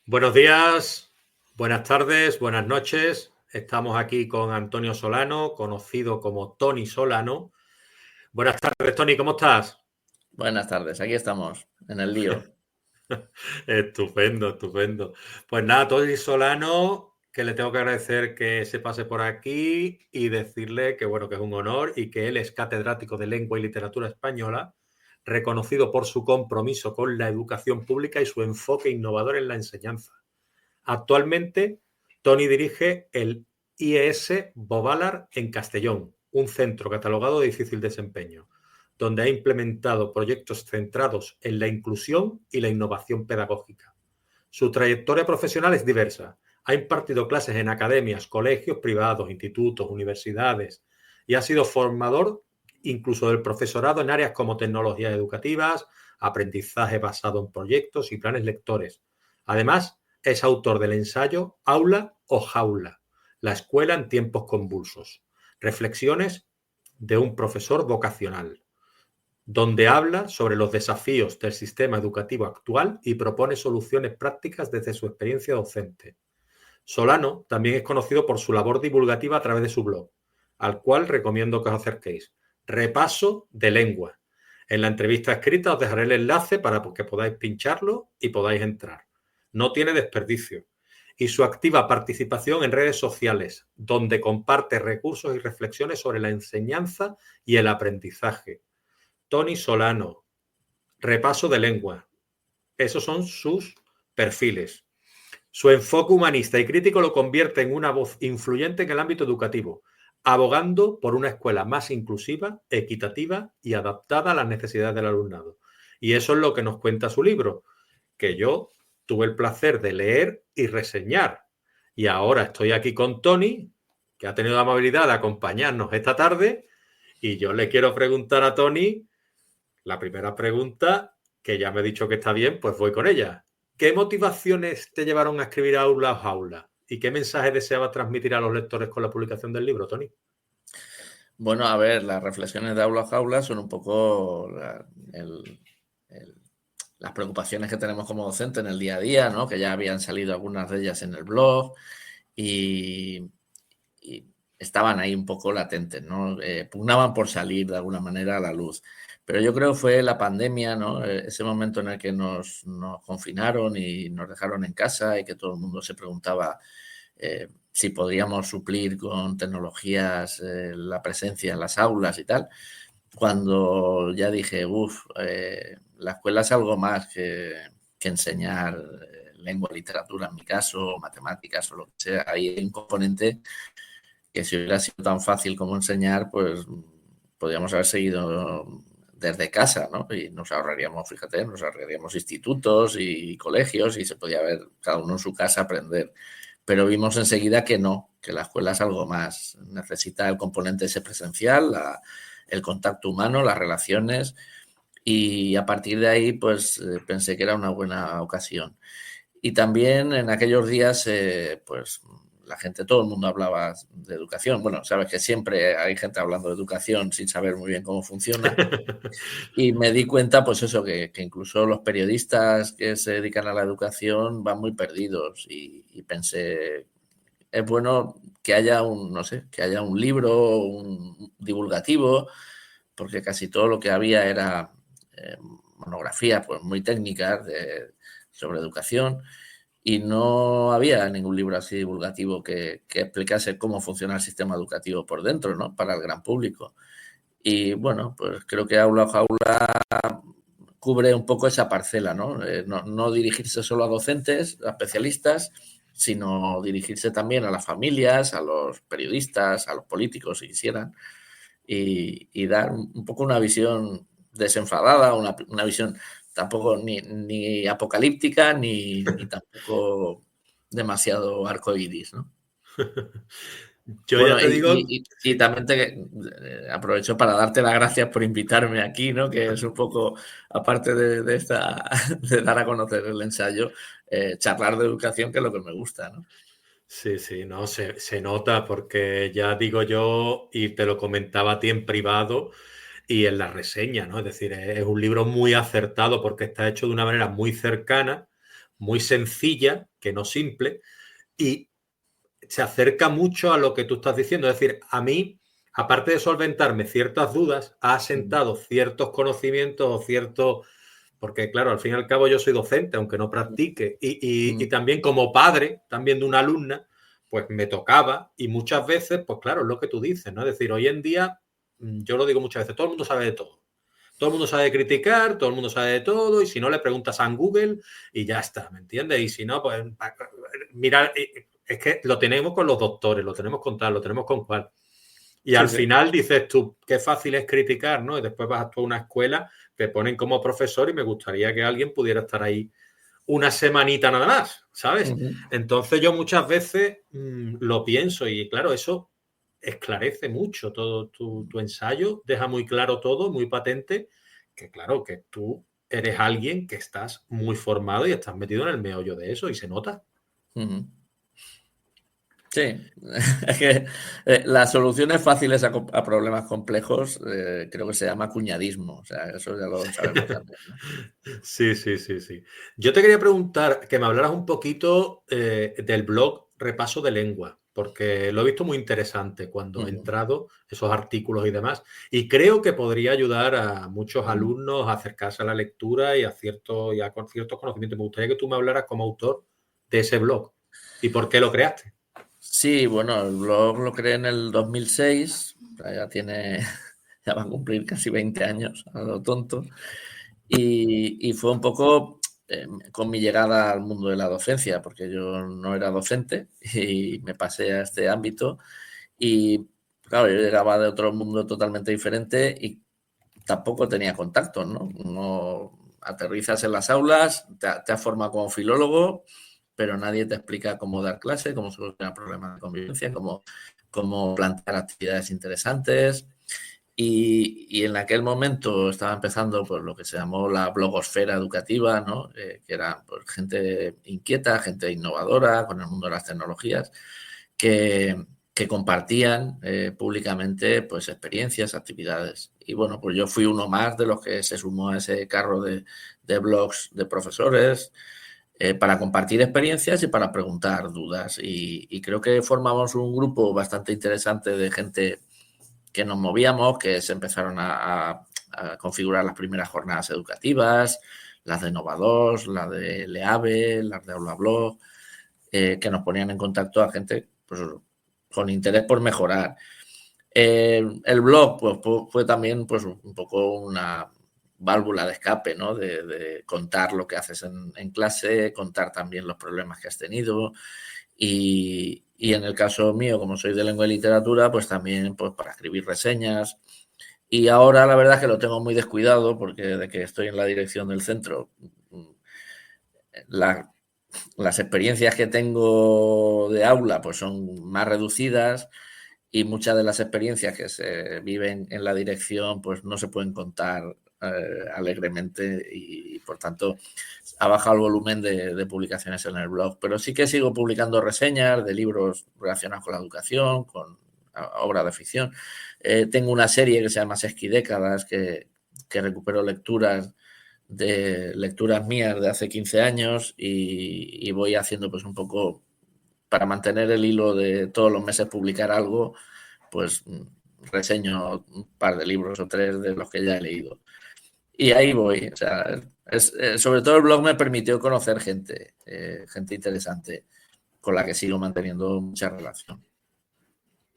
Buenos días, buenas tardes, buenas noches. Estamos aquí con Antonio Solano, conocido como Tony Solano. Buenas tardes, Tony, ¿cómo estás? Buenas tardes, aquí estamos, en el lío. Estupendo, estupendo. Pues nada, Tony Solano, que le tengo que agradecer que se pase por aquí y decirle que bueno, que es un honor y que él es catedrático de Lengua y Literatura Española, reconocido por su compromiso con la educación pública y su enfoque innovador en la enseñanza. Actualmente, Tony dirige el IES Bovalar en Castellón, un centro catalogado de difícil desempeño, donde ha implementado proyectos centrados en la inclusión y la innovación pedagógica. Su trayectoria profesional es diversa. Ha impartido clases en academias, colegios privados, institutos, universidades y ha sido formador incluso del profesorado en áreas como tecnologías educativas, aprendizaje basado en proyectos y planes lectores. Además, es autor del ensayo Aula o Jaula, la escuela en tiempos convulsos. Reflexiones de un profesor vocacional, donde habla sobre los desafíos del sistema educativo actual y propone soluciones prácticas desde su experiencia docente. Solano también es conocido por su labor divulgativa a través de su blog, al cual recomiendo que os acerquéis. Repaso de lengua. En la entrevista escrita os dejaré el enlace para que podáis pincharlo y podáis entrar. No tiene desperdicio. Y su activa participación en redes sociales, donde comparte recursos y reflexiones sobre la enseñanza y el aprendizaje. Tony Solano, repaso de lengua. Esos son sus perfiles. Su enfoque humanista y crítico lo convierte en una voz influyente en el ámbito educativo, abogando por una escuela más inclusiva, equitativa y adaptada a las necesidades del alumnado. Y eso es lo que nos cuenta su libro, que yo tuve el placer de leer y reseñar. Y ahora estoy aquí con Tony, que ha tenido la amabilidad de acompañarnos esta tarde, y yo le quiero preguntar a Tony la primera pregunta, que ya me he dicho que está bien, pues voy con ella. ¿Qué motivaciones te llevaron a escribir Aula o Jaula? ¿Y qué mensaje deseabas transmitir a los lectores con la publicación del libro, Tony? Bueno, a ver, las reflexiones de aula a jaula son un poco el- las preocupaciones que tenemos como docente en el día a día, ¿no? Que ya habían salido algunas de ellas en el blog y estaban ahí un poco latentes, ¿no? Pugnaban por salir de alguna manera a la luz. Pero yo creo que fue la pandemia, ¿no? Ese momento en el que nos confinaron y nos dejaron en casa y que todo el mundo se preguntaba si podríamos suplir con tecnologías la presencia en las aulas y tal, cuando ya dije, la escuela es algo más que enseñar lengua, literatura en mi caso, matemáticas o lo que sea. Hay un componente que si hubiera sido tan fácil como enseñar, pues podríamos haber seguido desde casa, ¿no? Y nos ahorraríamos, fíjate, nos ahorraríamos institutos y colegios y se podía ver cada uno en su casa aprender. Pero vimos enseguida que no, que la escuela es algo más. Necesita el componente ese presencial, el contacto humano, las relaciones y a partir de ahí pues pensé que era una buena ocasión. Y también en aquellos días, pues la gente, todo el mundo hablaba de educación. Bueno, sabes que siempre hay gente hablando de educación sin saber muy bien cómo funciona. Y me di cuenta, pues eso, que incluso los periodistas que se dedican a la educación van muy perdidos. Y pensé, es bueno que haya un, no sé, que haya un libro, un divulgativo, porque casi todo lo que había era monografías pues, muy técnicas sobre educación y no había ningún libro así divulgativo que explicase cómo funciona el sistema educativo por dentro, ¿no? Para el gran público. Y bueno, pues creo que Aula o Jaula cubre un poco esa parcela, ¿no? No dirigirse solo a docentes, a especialistas, sino dirigirse también a las familias, a los periodistas, a los políticos, si quisieran, y dar un poco una visión desenfadada, una visión tampoco ni apocalíptica ni tampoco demasiado arcoíris, ¿no? Yo ya Bueno, te digo, y también aprovecho para darte las gracias por invitarme aquí, ¿no? Que es un poco, aparte de esta, de dar a conocer el ensayo, charlar de educación, que es lo que me gusta, ¿no? sí, sí, no, se nota porque ya digo yo, y te lo comentaba a ti en privado y en la reseña, ¿no? Es decir, es un libro muy acertado porque está hecho de una manera muy cercana, muy sencilla, que no simple, y se acerca mucho a lo que tú estás diciendo. Es decir, a mí, aparte de solventarme ciertas dudas, ha asentado ciertos conocimientos o ciertos... Porque, claro, al fin y al cabo yo soy docente, aunque no practique, y también como padre, también de una alumna, pues me tocaba, y muchas veces, pues claro, es lo que tú dices, ¿no? Es decir, hoy en día, yo lo digo muchas veces, todo el mundo sabe de todo. Todo el mundo sabe criticar, todo el mundo sabe de todo, y si no le preguntas a Google y ya está, ¿me entiendes? Y si no, pues mirar, es que lo tenemos con los doctores, lo tenemos con tal, lo tenemos con cual. Y al final dices tú, qué fácil es criticar, ¿no? Y después vas a una escuela, te ponen como profesor y me gustaría que alguien pudiera estar ahí una semanita nada más, ¿sabes? Entonces yo muchas veces lo pienso y claro, eso esclarece mucho todo tu ensayo, deja muy claro todo, muy patente, que claro, que tú eres alguien que estás muy formado y estás metido en el meollo de eso y se nota. Sí, es que las soluciones fáciles a problemas complejos creo que se llama cuñadismo, o sea, eso ya lo sabemos también, ¿no? Sí, sí, sí, sí. Yo te quería preguntar que me hablaras un poquito del blog Repaso de Lengua, porque lo he visto muy interesante cuando he entrado, esos artículos y demás, y creo que podría ayudar a muchos alumnos a acercarse a la lectura y con ciertos conocimientos. Me gustaría que tú me hablaras como autor de ese blog y por qué lo creaste. Sí, bueno, el blog lo creé en el 2006, o sea, ya va a cumplir casi 20 años, a lo tonto, y fue un poco con mi llegada al mundo de la docencia, porque yo no era docente y me pasé a este ámbito y, claro, yo llegaba de otro mundo totalmente diferente y tampoco tenía contactos, ¿no? No aterrizas en las aulas, te has formado como filólogo, pero nadie te explica cómo dar clase, cómo solucionar problemas de convivencia, cómo plantear actividades interesantes. Y en aquel momento estaba empezando pues, lo que se llamó la blogosfera educativa, ¿no? Que era pues, gente inquieta, gente innovadora con el mundo de las tecnologías, que compartían públicamente pues, experiencias, actividades. Y bueno, pues yo fui uno más de los que se sumó a ese carro de blogs de profesores para compartir experiencias y para preguntar dudas. Y creo que formamos un grupo bastante interesante de gente que nos movíamos, que se empezaron a configurar las primeras jornadas educativas, las de Nova2, las de LEAVE, las de Aula Blog, que nos ponían en contacto a gente pues, con interés por mejorar. El blog pues, fue también pues, un poco una válvula de escape, ¿no? De contar lo que haces en clase, contar también los problemas que has tenido y en el caso mío, como soy de lengua y literatura, pues también pues, para escribir reseñas. Y ahora la verdad es que lo tengo muy descuidado porque de que estoy en la dirección del centro, las experiencias que tengo de aula pues son más reducidas y muchas de las experiencias que se viven en la dirección pues no se pueden contar alegremente y por tanto ha bajado el volumen de publicaciones en el blog, pero sí que sigo publicando reseñas de libros relacionados con la educación, con obras de ficción. Tengo una serie que se llama Sesquidécadas que recupero lecturas de lecturas mías de hace 15 años y voy haciendo pues un poco para mantener el hilo de todos los meses publicar algo, pues reseño un par de libros o tres de los que ya he leído. Y ahí voy, o sea, sobre todo el blog me permitió conocer gente interesante con la que sigo manteniendo mucha relación.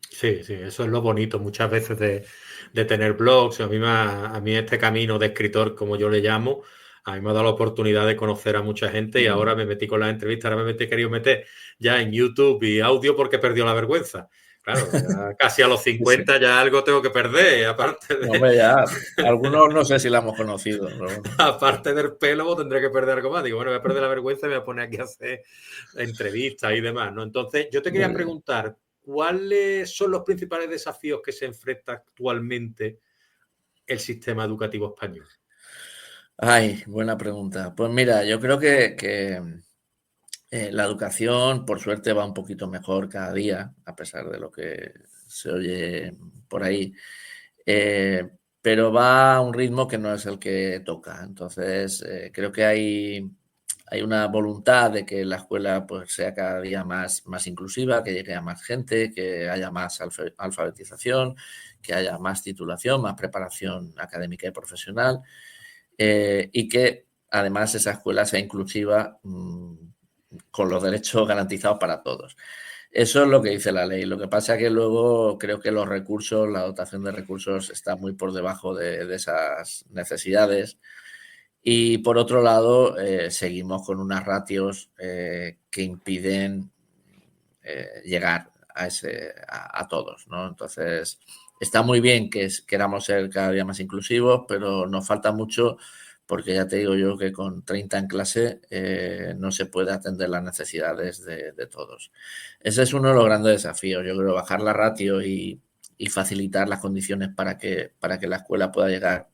Sí, sí, eso es lo bonito muchas veces de tener blogs. A mí este camino de escritor, como yo le llamo, a mí me ha dado la oportunidad de conocer a mucha gente y ahora me metí con las entrevistas, ahora he querido meter ya en YouTube y audio porque perdió la vergüenza. Claro, ya casi a los 50 ya algo tengo que perder, aparte No, de, hombre, ya, algunos no sé si la hemos conocido, pero bueno. aparte del pelo, tendré que perder algo más. Digo, bueno, voy a perder la vergüenza y me voy a poner aquí a hacer entrevistas y demás, ¿no? Entonces, yo te Muy quería bien. preguntar, ¿cuáles son los principales desafíos que se enfrenta actualmente el sistema educativo español? Ay, buena pregunta. Pues mira, yo creo que la educación, por suerte, va un poquito mejor cada día, a pesar de lo que se oye por ahí. Eh, pero va a un ritmo que no es el que toca. Entonces, creo que hay una voluntad de que la escuela pues, sea cada día más inclusiva, que llegue a más gente, que haya más alfabetización, que haya más titulación, más preparación académica y profesional, y que además esa escuela sea inclusiva con los derechos garantizados para todos. Eso es lo que dice la ley. Lo que pasa es que luego creo que los recursos, la dotación de recursos está muy por debajo de esas necesidades. Y por otro lado, seguimos con unas ratios que impiden llegar a todos, ¿no? Entonces, está muy bien que queramos ser cada día más inclusivos, pero nos falta mucho porque ya te digo yo que con 30 en clase no se puede atender las necesidades de todos. Ese es uno de los grandes desafíos, yo creo, bajar la ratio y facilitar las condiciones para que la escuela pueda llegar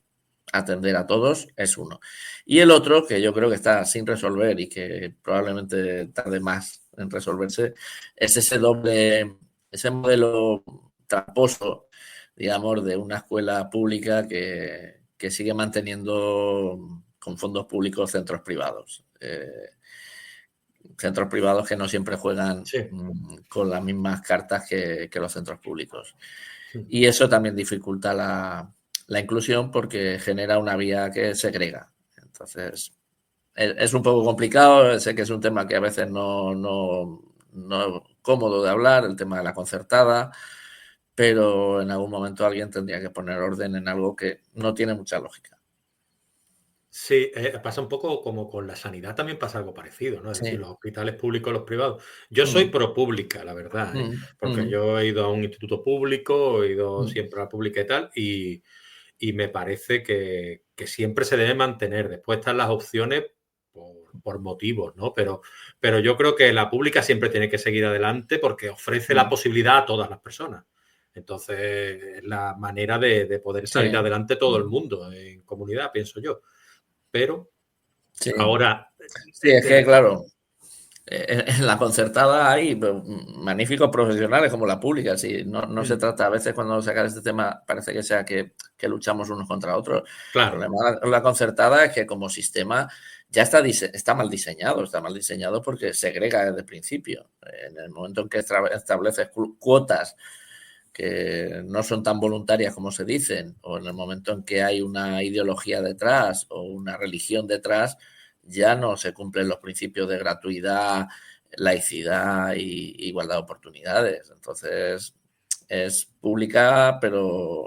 a atender a todos es uno. Y el otro, que yo creo que está sin resolver y que probablemente tarde más en resolverse, es ese modelo tramposo, digamos, de una escuela pública que sigue manteniendo con fondos públicos centros privados. Centros privados que no siempre juegan Sí. con las mismas cartas que los centros públicos. Sí. Y eso también dificulta la inclusión porque genera una vía que segrega. Entonces, es un poco complicado, sé que es un tema que a veces no es cómodo de hablar, el tema de la concertada, pero en algún momento alguien tendría que poner orden en algo que no tiene mucha lógica. Sí, pasa un poco como con la sanidad, también pasa algo parecido, ¿no? Es decir, Sí. los hospitales públicos, los privados. Yo soy Mm, pro pública, la verdad, ¿eh? mm, Porque mm, yo he ido a un instituto público, he ido mm. siempre a la pública y tal, y me parece que siempre se debe mantener. Después están las opciones por motivos, ¿no? Pero yo creo que la pública siempre tiene que seguir adelante porque ofrece la Mm. posibilidad a todas las personas. Entonces, es la manera de poder Sí. salir adelante todo el Mm. mundo en comunidad, pienso yo. Pero Sí. ahora, Sí, es que, claro, en la concertada hay magníficos profesionales como la pública. Sí, no se trata, a veces cuando sacar este tema parece que sea que luchamos unos contra otros. El claro, problema de la concertada es que como sistema ya está mal diseñado porque segrega desde el principio. En el momento en que estableces cuotas que no son tan voluntarias como se dicen, o en el momento en que hay una ideología detrás o una religión detrás, ya no se cumplen los principios de gratuidad, laicidad y igualdad de oportunidades. Entonces, es pública, pero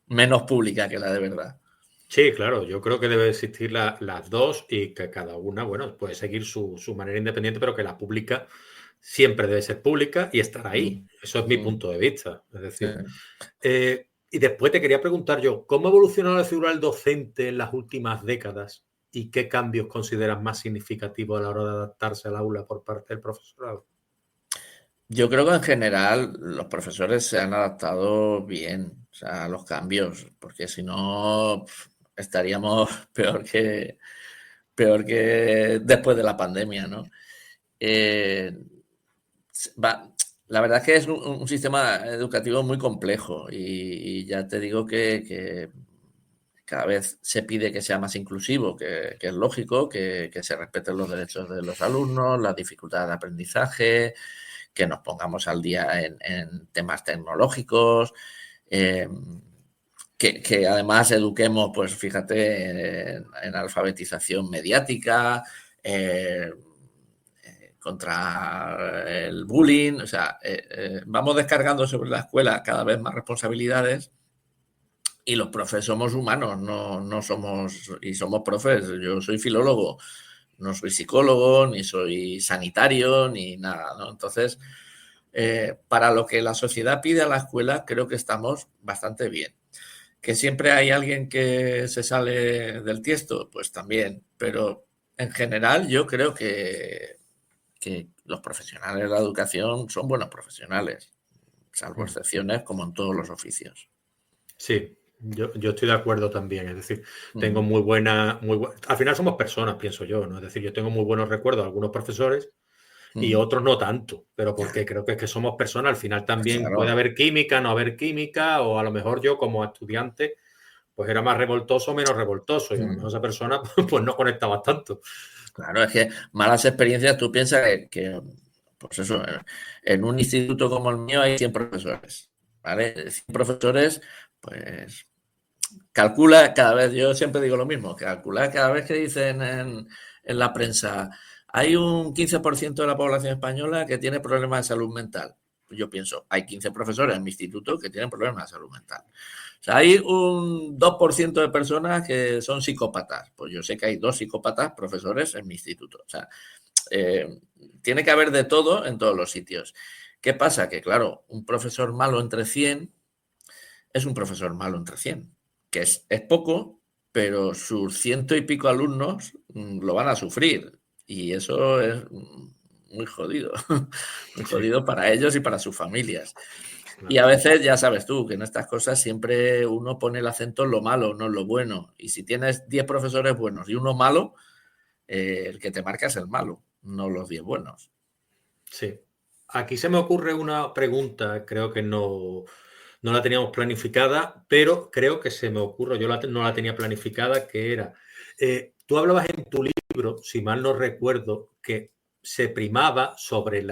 menos pública que la de verdad. sí, claro, yo creo que debe existir las dos y que cada una, bueno, puede seguir su manera independiente, pero que la pública siempre debe ser pública y estar ahí. Mm, Eso es mi mm, punto de vista. Es sí. decir, y después te quería preguntar yo, ¿cómo ha evolucionado la figura del docente en las últimas décadas y qué cambios consideras más significativos a la hora de adaptarse al aula por parte del profesorado? Yo creo que en general los profesores se han adaptado bien, o sea, a los cambios, porque si no estaríamos peor que después de la pandemia, ¿no? Eh, la verdad es que es un sistema educativo muy complejo y ya te digo que cada vez se pide que sea más inclusivo, que es lógico, que se respeten los derechos de los alumnos, las dificultades de aprendizaje, que nos pongamos al día en temas tecnológicos, eh, que además eduquemos, pues fíjate, en alfabetización mediática, contra el bullying, o sea, vamos descargando sobre la escuela cada vez más responsabilidades y los profes somos humanos, no somos, y somos profes, yo soy filólogo, no soy psicólogo, ni soy sanitario, ni nada, ¿no? Entonces, para lo que la sociedad pide a la escuela, creo que estamos bastante bien. Que siempre hay alguien que se sale del tiesto, pues también, pero en general yo creo que los profesionales de la educación son buenos profesionales, salvo Mm. excepciones como en todos los oficios. Sí, yo estoy de acuerdo también. Es decir, tengo Mm, al final somos personas, pienso yo, ¿no? Es decir, yo tengo muy buenos recuerdos de algunos profesores y mm. otros no tanto, pero porque creo que es que somos personas, al final también puede Claro. haber química, no haber química, o a lo mejor yo como estudiante, pues era más revoltoso o menos revoltoso, y a lo mejor Mm. esa persona pues no conectaba tanto. Claro, es que malas experiencias, tú piensas pues eso, en un instituto como el mío hay 100 profesores, ¿vale? 100 profesores, pues calcula cada vez, yo siempre digo lo mismo, calcula cada vez que dicen en la prensa, hay un 15% de la población española que tiene problemas de salud mental. Yo pienso, hay 15 profesores en mi instituto que tienen problemas de salud mental. O sea, hay un 2% de personas que son psicópatas. Pues yo sé que hay 2 psicópatas profesores en mi instituto. O sea, eh, tiene que haber de todo en todos los sitios. ¿Qué pasa? Que claro, un profesor malo entre 100 es un profesor malo entre 100, que es poco, pero sus ciento y pico alumnos lo van a sufrir. Y eso es muy jodido, muy Sí, jodido para ellos y para sus familias. Y claro. a veces, ya sabes tú, que en estas cosas siempre uno pone el acento en lo malo, no en lo bueno. Y si tienes 10 profesores buenos y uno malo, el que te marca es el malo, no los 10 buenos. Sí. Aquí se me ocurre una pregunta, creo que no la teníamos planificada, pero creo que se me ocurre, no la tenía planificada, que era, tú hablabas en tu libro, si mal no recuerdo, que se primaba sobre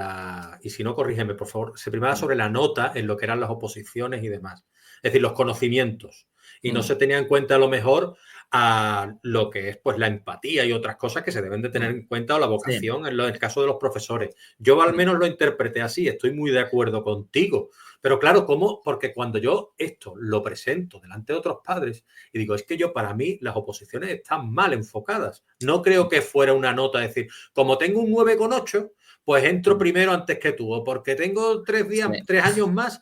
y si no, corrígeme, por favor, se primaba sobre la nota en lo que eran las oposiciones y demás, es decir, los conocimientos, y no se tenía en cuenta a lo mejor a lo que es pues la empatía y otras cosas que se deben de tener en cuenta o la Sí. vocación en el caso de los profesores. Yo al menos lo interpreté así, estoy muy de acuerdo contigo. Pero claro, ¿cómo? Porque cuando yo esto lo presento delante de otros padres y digo, es que yo para mí las oposiciones están mal enfocadas. No creo que fuera una nota decir, como tengo un 9,8, pues entro primero antes que tú, o porque tengo 3 años más.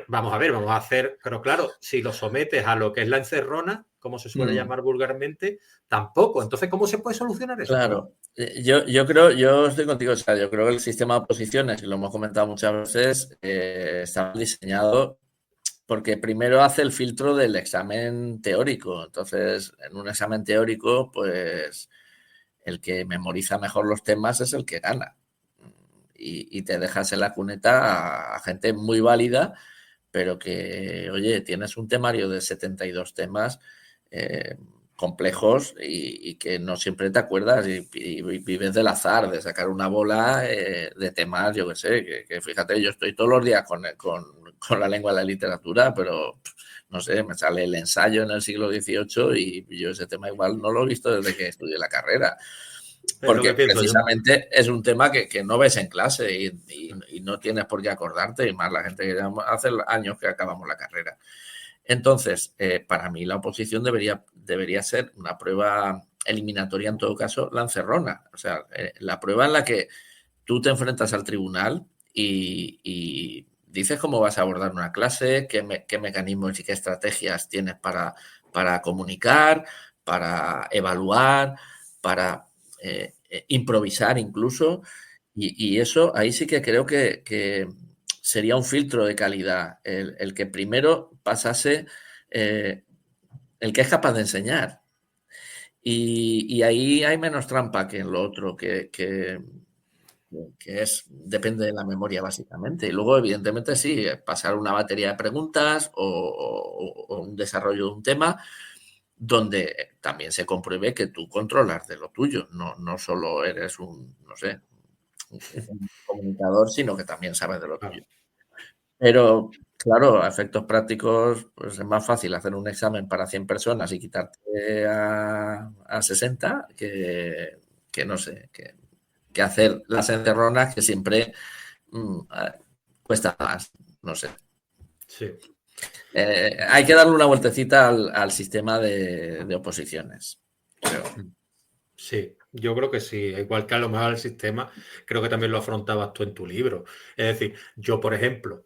Vamos a hacer, pero claro, si lo sometes a lo que es la encerrona, como se suele llamar vulgarmente, tampoco. Entonces, ¿cómo se puede solucionar eso, Pablo? Claro, yo creo, yo estoy contigo, o sea, yo creo que el sistema de oposiciones, y lo hemos comentado muchas veces, está diseñado porque primero hace el filtro del examen teórico. Entonces, en un examen teórico, pues el que memoriza mejor los temas es el que gana. Y te dejas en la cuneta a gente muy válida, pero que, oye, tienes un temario de 72 temas complejos y que no siempre te acuerdas y vives del azar, de sacar una bola de temas, yo qué sé, que fíjate, yo estoy todos los días con la lengua de la literatura, pero no sé, me sale el ensayo en el siglo XVIII y yo ese tema igual no lo he visto desde que estudié la carrera. Es lo que Porque pienso yo. precisamente es un tema que no ves en clase y no tienes por qué acordarte, y más la gente que ya hace años que acabamos la carrera. Entonces, para mí la oposición debería ser una prueba eliminatoria, en todo caso, la encerrona. O sea, la prueba en la que tú te enfrentas al tribunal y dices cómo vas a abordar una clase, qué mecanismos y qué estrategias tienes para comunicar, para evaluar, para improvisar incluso. Y eso ahí sí que creo que sería un filtro de calidad, el que primero pasase el que es capaz de enseñar. Y ahí hay menos trampa que en lo otro, depende de la memoria básicamente. Y luego, evidentemente, sí, pasar una batería de preguntas o un desarrollo de un tema donde también se compruebe que tú controlas de lo tuyo, no solo eres no sé, un comunicador, sino que también sabes de lo tuyo. Claro. Pero, claro, a efectos prácticos, pues es más fácil hacer un examen para 100 personas y quitarte a 60 que no sé, que hacer las encerronas que siempre cuesta más, no sé. Sí. Hay que darle una vueltecita al sistema de oposiciones, creo. Sí, yo creo que sí. Igual que a lo mejor el sistema, creo que también lo afrontabas tú en tu libro. Es decir, yo, por ejemplo,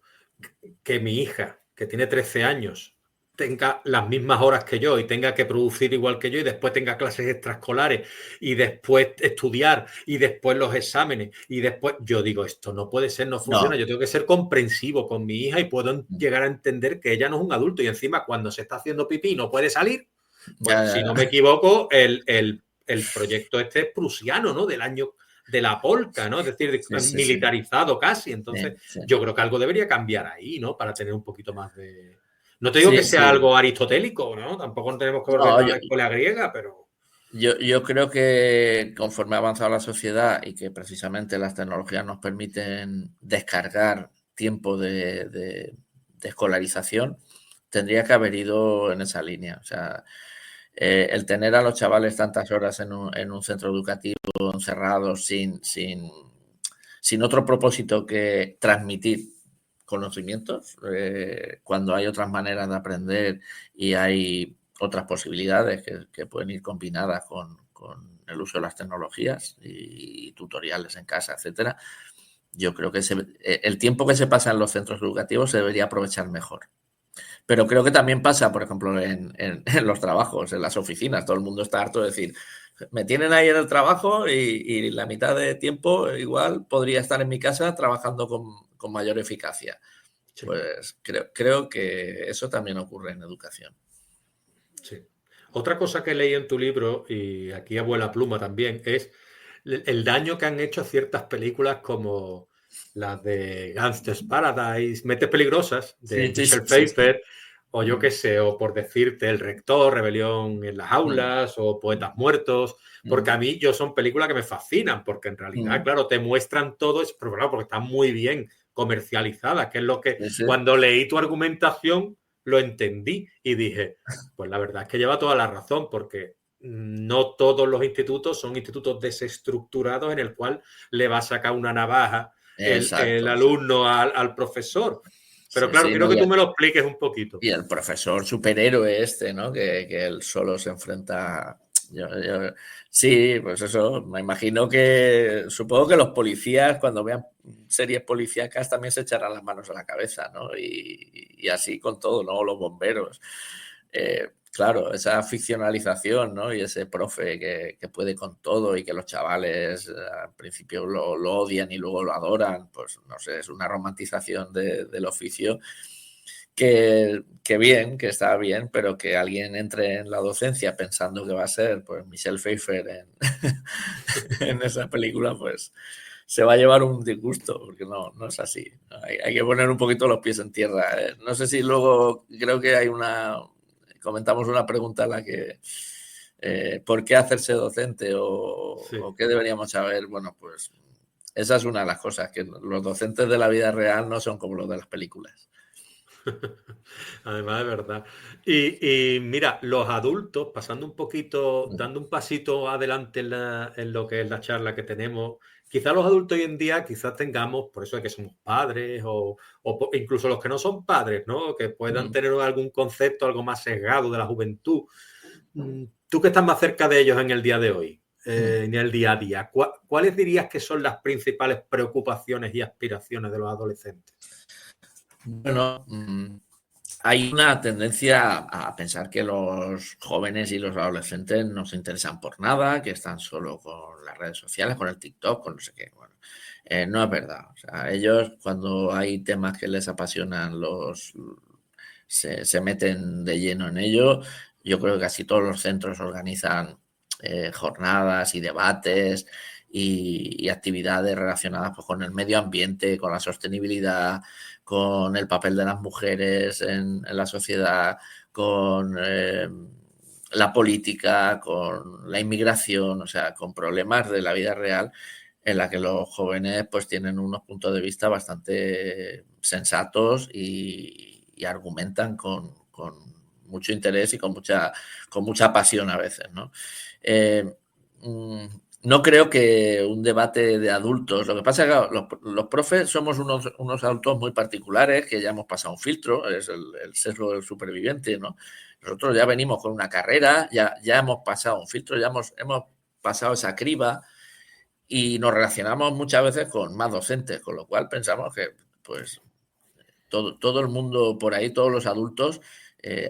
que mi hija, que tiene 13 años, tenga las mismas horas que yo y tenga que producir igual que yo y después tenga clases extraescolares y después estudiar y después los exámenes y después, yo digo, esto no puede ser, no funciona. No. Yo tengo que ser comprensivo con mi hija y puedo llegar a entender que ella no es un adulto y encima cuando se está haciendo pipí no puede salir. Pues Ya, si ya, no me equivoco, el proyecto este es prusiano, ¿no? Del año de la polca, ¿no? Es decir, sí, sí, sí, militarizado casi. sí, Entonces, sí. yo creo que algo debería cambiar ahí, ¿no? Para tener un poquito más de... No te digo que Sí, sea sí. algo aristotélico, ¿no? Tampoco tenemos que volver No, a la escuela griega, pero... Yo creo que conforme ha avanzado la sociedad y que precisamente las tecnologías nos permiten descargar tiempo de escolarización, tendría que haber ido en esa línea. O sea, el tener a los chavales tantas horas en un centro educativo encerrados sin otro propósito que transmitir conocimientos, cuando hay otras maneras de aprender y hay otras posibilidades que pueden ir combinadas con el uso de las tecnologías y tutoriales en casa, etcétera. Yo creo que el tiempo que se pasa en los centros educativos se debería aprovechar mejor. Pero creo que también pasa, por ejemplo, en los trabajos, en las oficinas. Todo el mundo está harto de decir, me tienen ahí en el trabajo y la mitad de tiempo igual podría estar en mi casa trabajando con mayor eficacia. Sí. Pues creo que eso también ocurre en educación. Sí. Otra cosa que leí en tu libro, y aquí abuela pluma también, es el daño que han hecho ciertas películas como las de Gangster's Paradise, Mentes Peligrosas, de Sí, sí, Michelle sí, sí. Pfeiffer, o yo qué sé, o por decirte El Rector, Rebelión en las Mm, Aulas, o Poetas Muertos, porque mm, a mí son películas que me fascinan, porque en realidad, mm. claro, te muestran todo, pero claro, porque están muy bien comercializadas, que es lo que Sí, sí. cuando leí tu argumentación lo entendí y dije, pues la verdad es que lleva toda la razón, porque no todos los institutos son institutos desestructurados en el cual le va a sacar una navaja el Exacto. alumno al profesor. Pero Sí, claro, sí, quiero no, que tú me lo expliques un poquito. y el profesor superhéroe este, ¿no? Que él solo se enfrenta. Sí, pues eso, me imagino que, supongo que los policías cuando vean series policíacas también se echarán las manos a la cabeza, ¿no? Y así con todo, ¿no? Los bomberos. Claro, esa ficcionalización, ¿no? Y ese profe que puede con todo y que los chavales al principio lo odian y luego lo adoran, pues no sé, es una romantización del oficio que bien, que está bien, pero que alguien entre en la docencia pensando que va a ser pues Michelle Pfeiffer en esa película, pues se va a llevar un disgusto, porque no es así. Hay que poner un poquito los pies en tierra. No sé si luego, creo que comentamos una pregunta en la que, ¿por qué hacerse docente Sí. o qué deberíamos saber? Bueno, pues esa es una de las cosas, que los docentes de la vida real no son como los de las películas. Además, es verdad. Y mira, los adultos, pasando un poquito, dando un pasito adelante en lo que es la charla que tenemos, quizás los adultos hoy en día, quizás tengamos, por eso es que somos padres o incluso los que no son padres, ¿no? Que puedan tener algún concepto algo más sesgado de la juventud. Tú que estás más cerca de ellos en el día de hoy, en el día a día, ¿cuáles dirías que son las principales preocupaciones y aspiraciones de los adolescentes? Bueno, hay una tendencia a pensar que los jóvenes y los adolescentes no se interesan por nada, que están solo con las redes sociales, con el TikTok, con no sé qué. Bueno, no es verdad. O sea, ellos cuando hay temas que les apasionan, se meten de lleno en ello. Yo creo que casi todos los centros organizan jornadas y debates y actividades relacionadas pues, con el medio ambiente, con la sostenibilidad, con el papel de las mujeres en la sociedad, con la política, con la inmigración, o sea, con problemas de la vida real en la que los jóvenes pues tienen unos puntos de vista bastante sensatos y argumentan con mucho interés y con mucha pasión a veces, ¿no? Eh, no creo que un debate de adultos, lo que pasa es que los profes somos unos adultos muy particulares que ya hemos pasado un filtro, es el sesgo del superviviente, ¿no? Nosotros ya venimos con una carrera, ya hemos pasado un filtro, ya hemos pasado esa criba y nos relacionamos muchas veces con más docentes, con lo cual pensamos que pues todo el mundo por ahí, todos los adultos,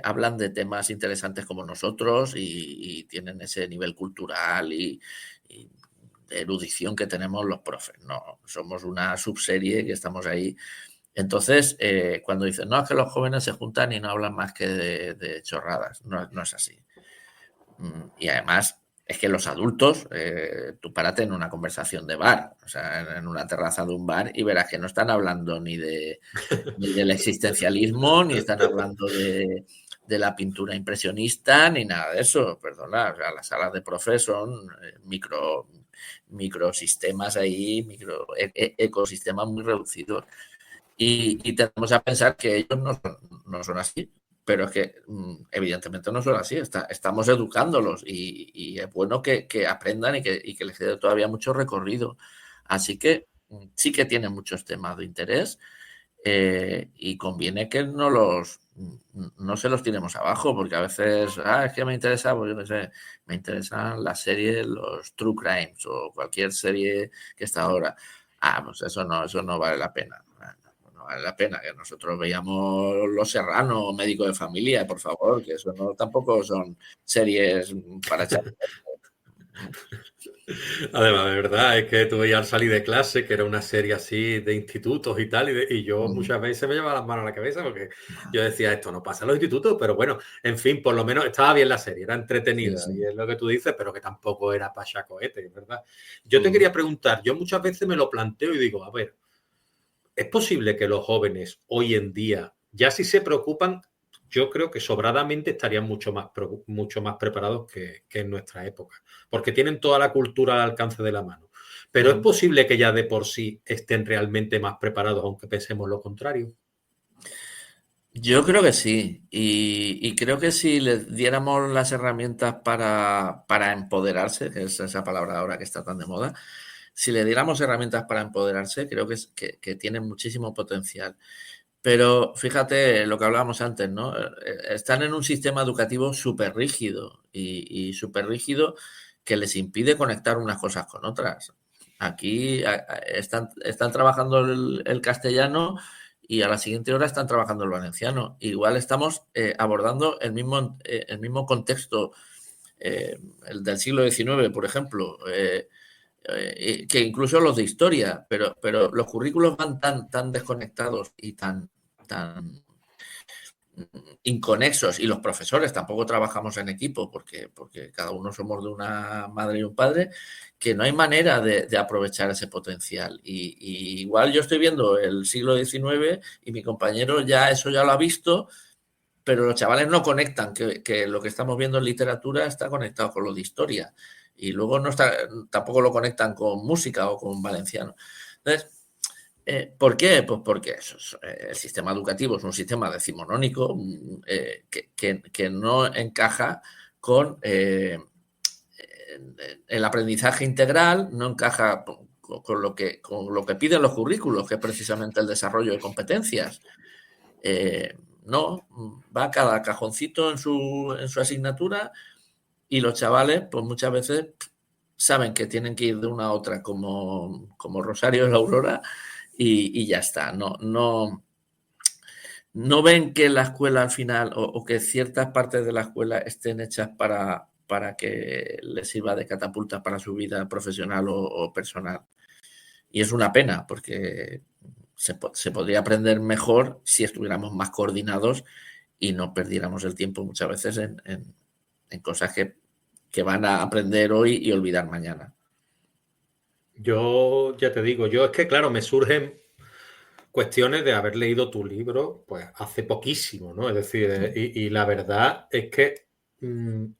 hablan de temas interesantes como nosotros y tienen ese nivel cultural y de erudición que tenemos los profes. No, somos una subserie que estamos ahí. Entonces, cuando dicen, no, es que los jóvenes se juntan y no hablan más que de chorradas, no es así. Y además, es que los adultos, tú párate en una conversación de bar, o sea, en una terraza de un bar y verás que no están hablando ni del existencialismo, ni están hablando de la pintura impresionista ni nada de eso, perdona, o sea, las salas de profe son microsistemas ahí, ecosistemas muy reducidos. Y tendemos a pensar que ellos no son así, pero es que evidentemente no son así, estamos educándolos y es bueno que aprendan y que les quede todavía mucho recorrido. Así que sí que tienen muchos temas de interés y conviene que no se los tiremos abajo, porque a veces, es que me interesa, pues yo no sé, me interesan las series, los True Crimes o cualquier serie que está ahora. Pues eso no vale la pena. No vale la pena, que nosotros veíamos Los Serrano, Médico de Familia, por favor, que eso no tampoco son series para echar. Además, de verdad, es que tuve ya al salir de clase, que era una serie así de institutos y tal, y yo muchas veces me llevaba las manos a la cabeza porque yo decía, esto no pasa en los institutos, pero bueno, en fin, por lo menos estaba bien la serie, era entretenida, Sí, sí. y es lo que tú dices, pero que tampoco era pachacoete, es verdad. Yo te quería preguntar, yo muchas veces me lo planteo y digo, a ver, ¿es posible que los jóvenes hoy en día, ya si se preocupan, yo creo que sobradamente estarían mucho más preparados que en nuestra época, porque tienen toda la cultura al alcance de la mano? Pero es posible que ya de por sí estén realmente más preparados, aunque pensemos lo contrario. Yo creo que sí, y creo que si les diéramos las herramientas para empoderarse, que es esa palabra ahora que está tan de moda, si le diéramos herramientas para empoderarse, creo que tienen muchísimo potencial. Pero fíjate lo que hablábamos antes, ¿no? Están en un sistema educativo súper rígido y súper rígido que les impide conectar unas cosas con otras. Aquí están trabajando el castellano y a la siguiente hora están trabajando el valenciano. Igual estamos abordando el mismo contexto, el del siglo XIX, por ejemplo, que incluso los de historia, pero los currículos van tan desconectados y tan inconexos, y los profesores tampoco trabajamos en equipo porque cada uno somos de una madre y un padre, que no hay manera de aprovechar ese potencial. Y igual yo estoy viendo el siglo XIX y mi compañero eso ya lo ha visto, pero los chavales no conectan que lo que estamos viendo en literatura está conectado con lo de historia y luego tampoco lo conectan con música o con valenciano. Entonces, ¿por qué? Pues porque el sistema educativo es un sistema decimonónico que no encaja con el aprendizaje integral, no encaja con lo que piden los currículos, que es precisamente el desarrollo de competencias. No, va cada cajoncito en su asignatura y los chavales, pues muchas veces saben que tienen que ir de una a otra como Rosario de la Aurora y ya está. No ven que la escuela al final o que ciertas partes de la escuela estén hechas para que les sirva de catapulta para su vida profesional o personal. Y es una pena porque se podría aprender mejor si estuviéramos más coordinados y no perdiéramos el tiempo muchas veces en cosas que van a aprender hoy y olvidar mañana. Yo ya te digo, yo es que, claro, me surgen cuestiones de haber leído tu libro, pues hace poquísimo, ¿no? Es decir, y la verdad es que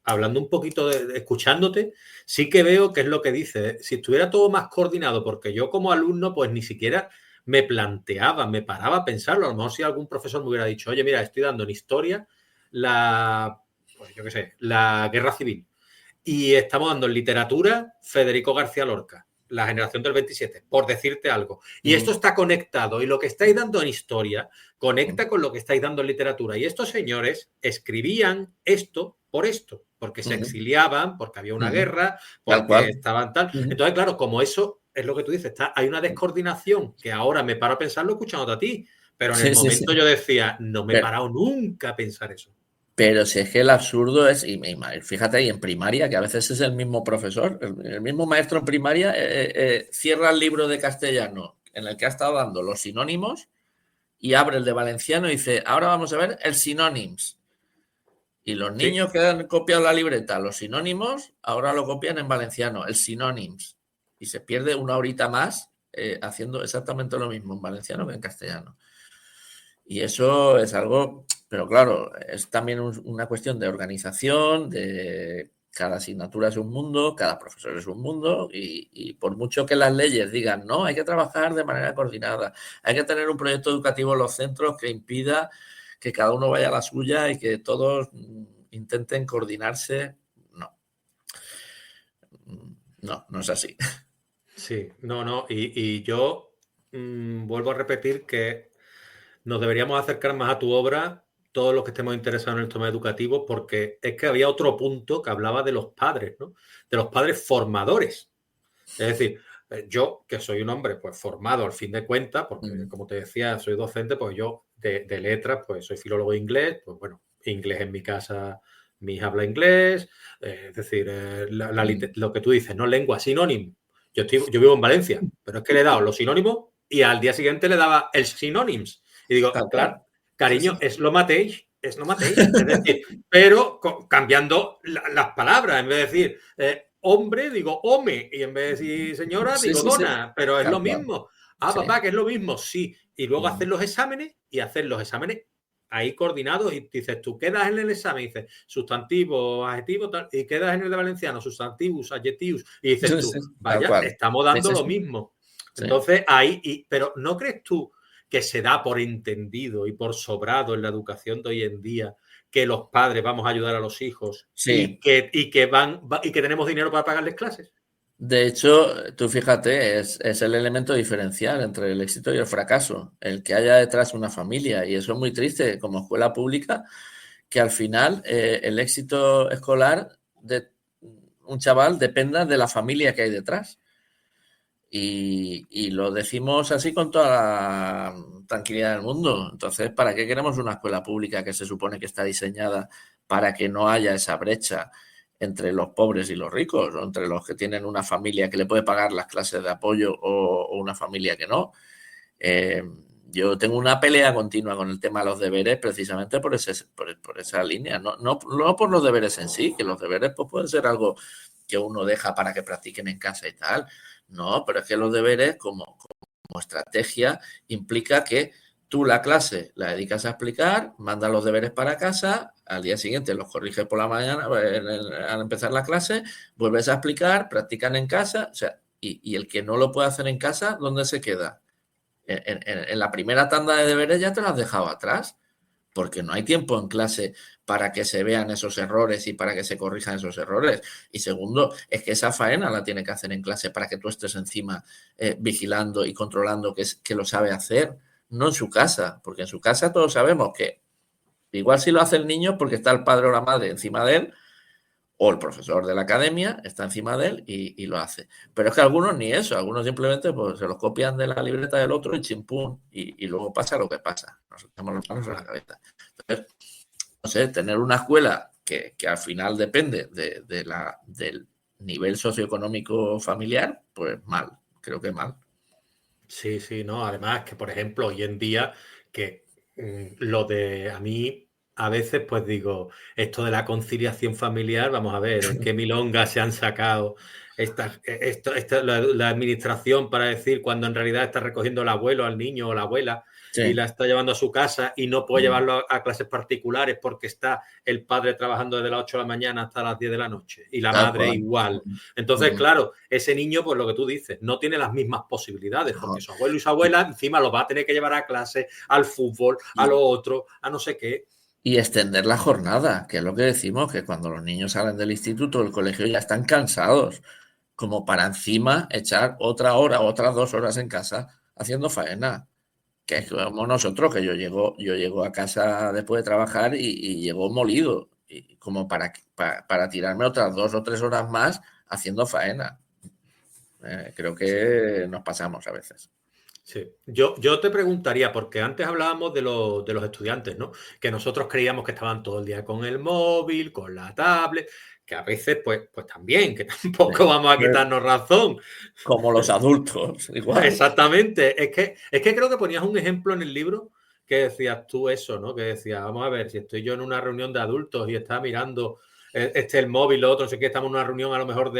hablando un poquito escuchándote, sí que veo que es lo que dices. Si estuviera todo más coordinado, porque yo como alumno, pues ni siquiera me planteaba, me paraba a pensarlo. A lo mejor si algún profesor me hubiera dicho, oye, mira, estoy dando en historia pues yo qué sé, la guerra civil. Y estamos dando en literatura Federico García Lorca, la generación del 27, por decirte algo. Y esto está conectado, y lo que estáis dando en historia conecta con lo que estáis dando en literatura. Y estos señores escribían esto por esto, porque se exiliaban, porque había una guerra, Tal porque cual. estaban tal. Entonces, claro, como eso es lo que tú dices, hay una descoordinación que ahora me paro a pensarlo escuchándote a ti, pero en el Sí, sí, sí. momento yo decía, no me he Pero, parado nunca a pensar eso. pero si es que el absurdo es, y fíjate ahí en primaria, que a veces es el mismo profesor, el mismo maestro en primaria, cierra el libro de castellano en el que ha estado dando los sinónimos y abre el de valenciano y dice, ahora vamos a ver el sinónimos. Y los Sí, niños que han copiado la libreta, los sinónimos, ahora lo copian en valenciano, el sinónimos. Y se pierde una horita más haciendo exactamente lo mismo en valenciano que en castellano. Y eso es algo, pero claro, es también una cuestión de organización, de cada asignatura es un mundo, cada profesor es un mundo y por mucho que las leyes digan, no, hay que trabajar de manera coordinada, hay que tener un proyecto educativo en los centros que impida que cada uno vaya a la suya y que todos intenten coordinarse, no. No, no es así. Sí, no. Y yo vuelvo a repetir que nos deberíamos acercar más a tu obra, todos los que estemos interesados en el tema educativo, porque es que había otro punto que hablaba de los padres, ¿no? De los padres formadores. Es decir, yo, que soy un hombre pues formado al fin de cuentas, porque como te decía, soy docente, pues yo de letras, pues soy filólogo inglés, pues bueno, inglés en mi casa, mi hija habla inglés, es decir, lo que tú dices, no lengua, sinónimo. Yo vivo en Valencia, pero es que le he dado los sinónimos y al día siguiente le daba el sinónims. Y digo, Tal claro, cual. Sí, cariño, sí. es lo matéis, es decir, pero cambiando las palabras, en vez de decir hombre, digo home, y en vez de decir señora, Sí, digo sí, sí. dona, pero es lo Tal cual. mismo. Ah, Sí. papá, que es lo mismo, sí. Y luego hacer los exámenes y hacer los exámenes ahí coordinados y dices, tú quedas en el examen y dices sustantivo, adjetivo, tal, y quedas en el de valenciano, sustantivus, adjectivus, y dices Sí, tú, sí, tal vaya, cual. estamos Sí, dando sí, lo sí. mismo. Sí. Entonces, pero ¿no crees tú que se da por entendido y por sobrado en la educación de hoy en día que los padres vamos a ayudar a los hijos Sí. y que tenemos dinero para pagarles clases? De hecho, tú fíjate, es el elemento diferencial entre el éxito y el fracaso, el que haya detrás una familia. Y eso es muy triste como escuela pública, que al final el éxito escolar de un chaval dependa de la familia que hay detrás. Y lo decimos así con toda la tranquilidad del mundo. Entonces, ¿para qué queremos una escuela pública que se supone que está diseñada para que no haya esa brecha entre los pobres y los ricos, o entre los que tienen una familia que le puede pagar las clases de apoyo o una familia que no? Eh, yo tengo una pelea continua con el tema de los deberes precisamente por esa línea, no por los deberes en sí, que los deberes pues, pueden ser algo que uno deja para que practiquen en casa y tal. No, pero es que los deberes como estrategia implica que tú la clase la dedicas a explicar, mandas los deberes para casa, al día siguiente los corriges por la mañana al empezar la clase, vuelves a explicar, practican en casa, o sea, y el que no lo puede hacer en casa, ¿dónde se queda? En la primera tanda de deberes ya te lo has dejado atrás, porque no hay tiempo en clase para que se vean esos errores y para que se corrijan esos errores. Y segundo, es que esa faena la tiene que hacer en clase para que tú estés encima vigilando y controlando que lo sabe hacer, no en su casa, porque en su casa todos sabemos que igual si lo hace el niño porque está el padre o la madre encima de él, o el profesor de la academia está encima de él y lo hace. Pero es que algunos ni eso, algunos simplemente pues, se los copian de la libreta del otro y chimpún, y luego pasa lo que pasa. Nos echamos las manos a la cabeza. Entonces, no sé, tener una escuela que al final depende del nivel socioeconómico familiar, pues mal, creo que mal. Sí, no. Además que, por ejemplo, hoy en día, que lo de a mí, a veces, pues digo, esto de la conciliación familiar, vamos a ver, en qué milongas se han sacado la administración para decir cuando en realidad está recogiendo el abuelo al niño o la abuela y Sí. la está llevando a su casa y no puede llevarlo a clases particulares porque está el padre trabajando desde las 8 de la mañana hasta las 10 de la noche y la Tal madre cual. igual. Entonces, claro, ese niño, pues lo que tú dices, no tiene las mismas posibilidades, porque No. su abuelo y su abuela encima lo va a tener que llevar a clase, al fútbol, a Y, lo otro, a no sé qué. y extender la jornada, que es lo que decimos, que cuando los niños salen del instituto o del colegio ya están cansados, como para encima echar otra hora, otras 2 horas en casa haciendo faena. Que es como nosotros, que yo llego a casa después de trabajar y llego molido, y como para tirarme otras 2 o 3 horas más haciendo faena. Creo Sí, que nos pasamos a veces. sí. Yo te preguntaría, porque antes hablábamos de los estudiantes, ¿no? Que nosotros creíamos que estaban todo el día con el móvil, con la tablet, que a veces, pues también, que tampoco vamos a quitarnos razón. Como los adultos, igual. Exactamente. Es que creo que ponías un ejemplo en el libro que decías tú eso, ¿no? Que decías, vamos a ver, si estoy yo en una reunión de adultos y está mirando el móvil, lo otro, no sé qué, estamos en una reunión a lo mejor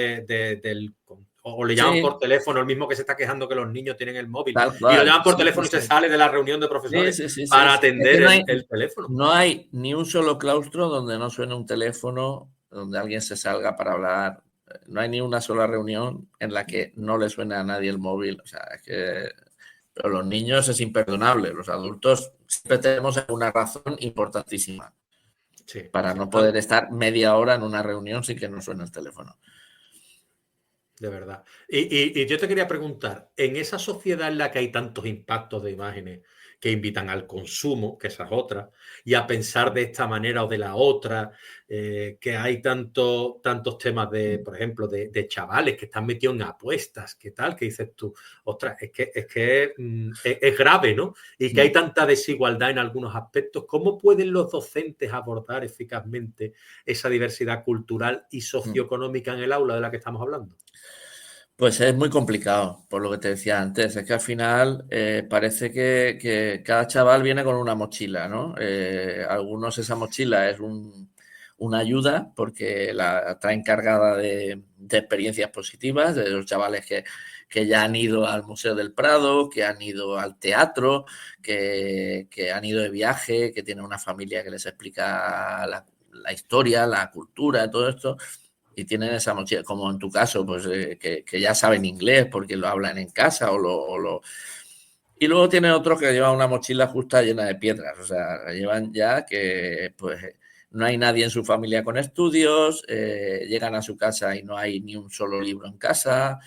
O le llaman Sí, por teléfono, el mismo que se está quejando que los niños tienen el móvil, tal y lo cual. llaman por Sí, sí, teléfono y se sí. sale de la reunión de Sí, profesores sí, sí, sí, para sí. Es que atender el teléfono. no hay ni un solo claustro donde no suene un teléfono, donde alguien se salga para hablar. No hay ni una sola reunión en la que no le suene a nadie el móvil. O sea, es que pero los niños es imperdonable. Los adultos siempre tenemos una razón importantísima Sí, para sí, no poder estar media hora en una reunión sin que nos suene el teléfono. de verdad. Y yo te quería preguntar, en esa sociedad en la que hay tantos impactos de imágenes que invitan al consumo, que esa es otra, y a pensar de esta manera o de la otra, que hay tantos temas de, por ejemplo, de chavales que están metidos en apuestas, ¿qué tal? Que dices tú, ostras, es grave, ¿no? Y que hay tanta desigualdad en algunos aspectos. ¿Cómo pueden los docentes abordar eficazmente esa diversidad cultural y socioeconómica en el aula de la que estamos hablando? Pues es muy complicado, por lo que te decía antes. Es que al final parece que cada chaval viene con una mochila, ¿no? Algunos esa mochila es una ayuda porque la traen cargada de experiencias positivas, de los chavales que ya han ido al Museo del Prado, que han ido al teatro, que han ido de viaje, que tienen una familia que les explica la historia, la cultura, todo esto y tienen esa mochila, como en tu caso, pues que ya saben inglés porque lo hablan en casa Y luego tienen otros que llevan una mochila justa llena de piedras, o sea, llevan ya que pues no hay nadie en su familia con estudios, llegan a su casa y no hay ni un solo libro en casa,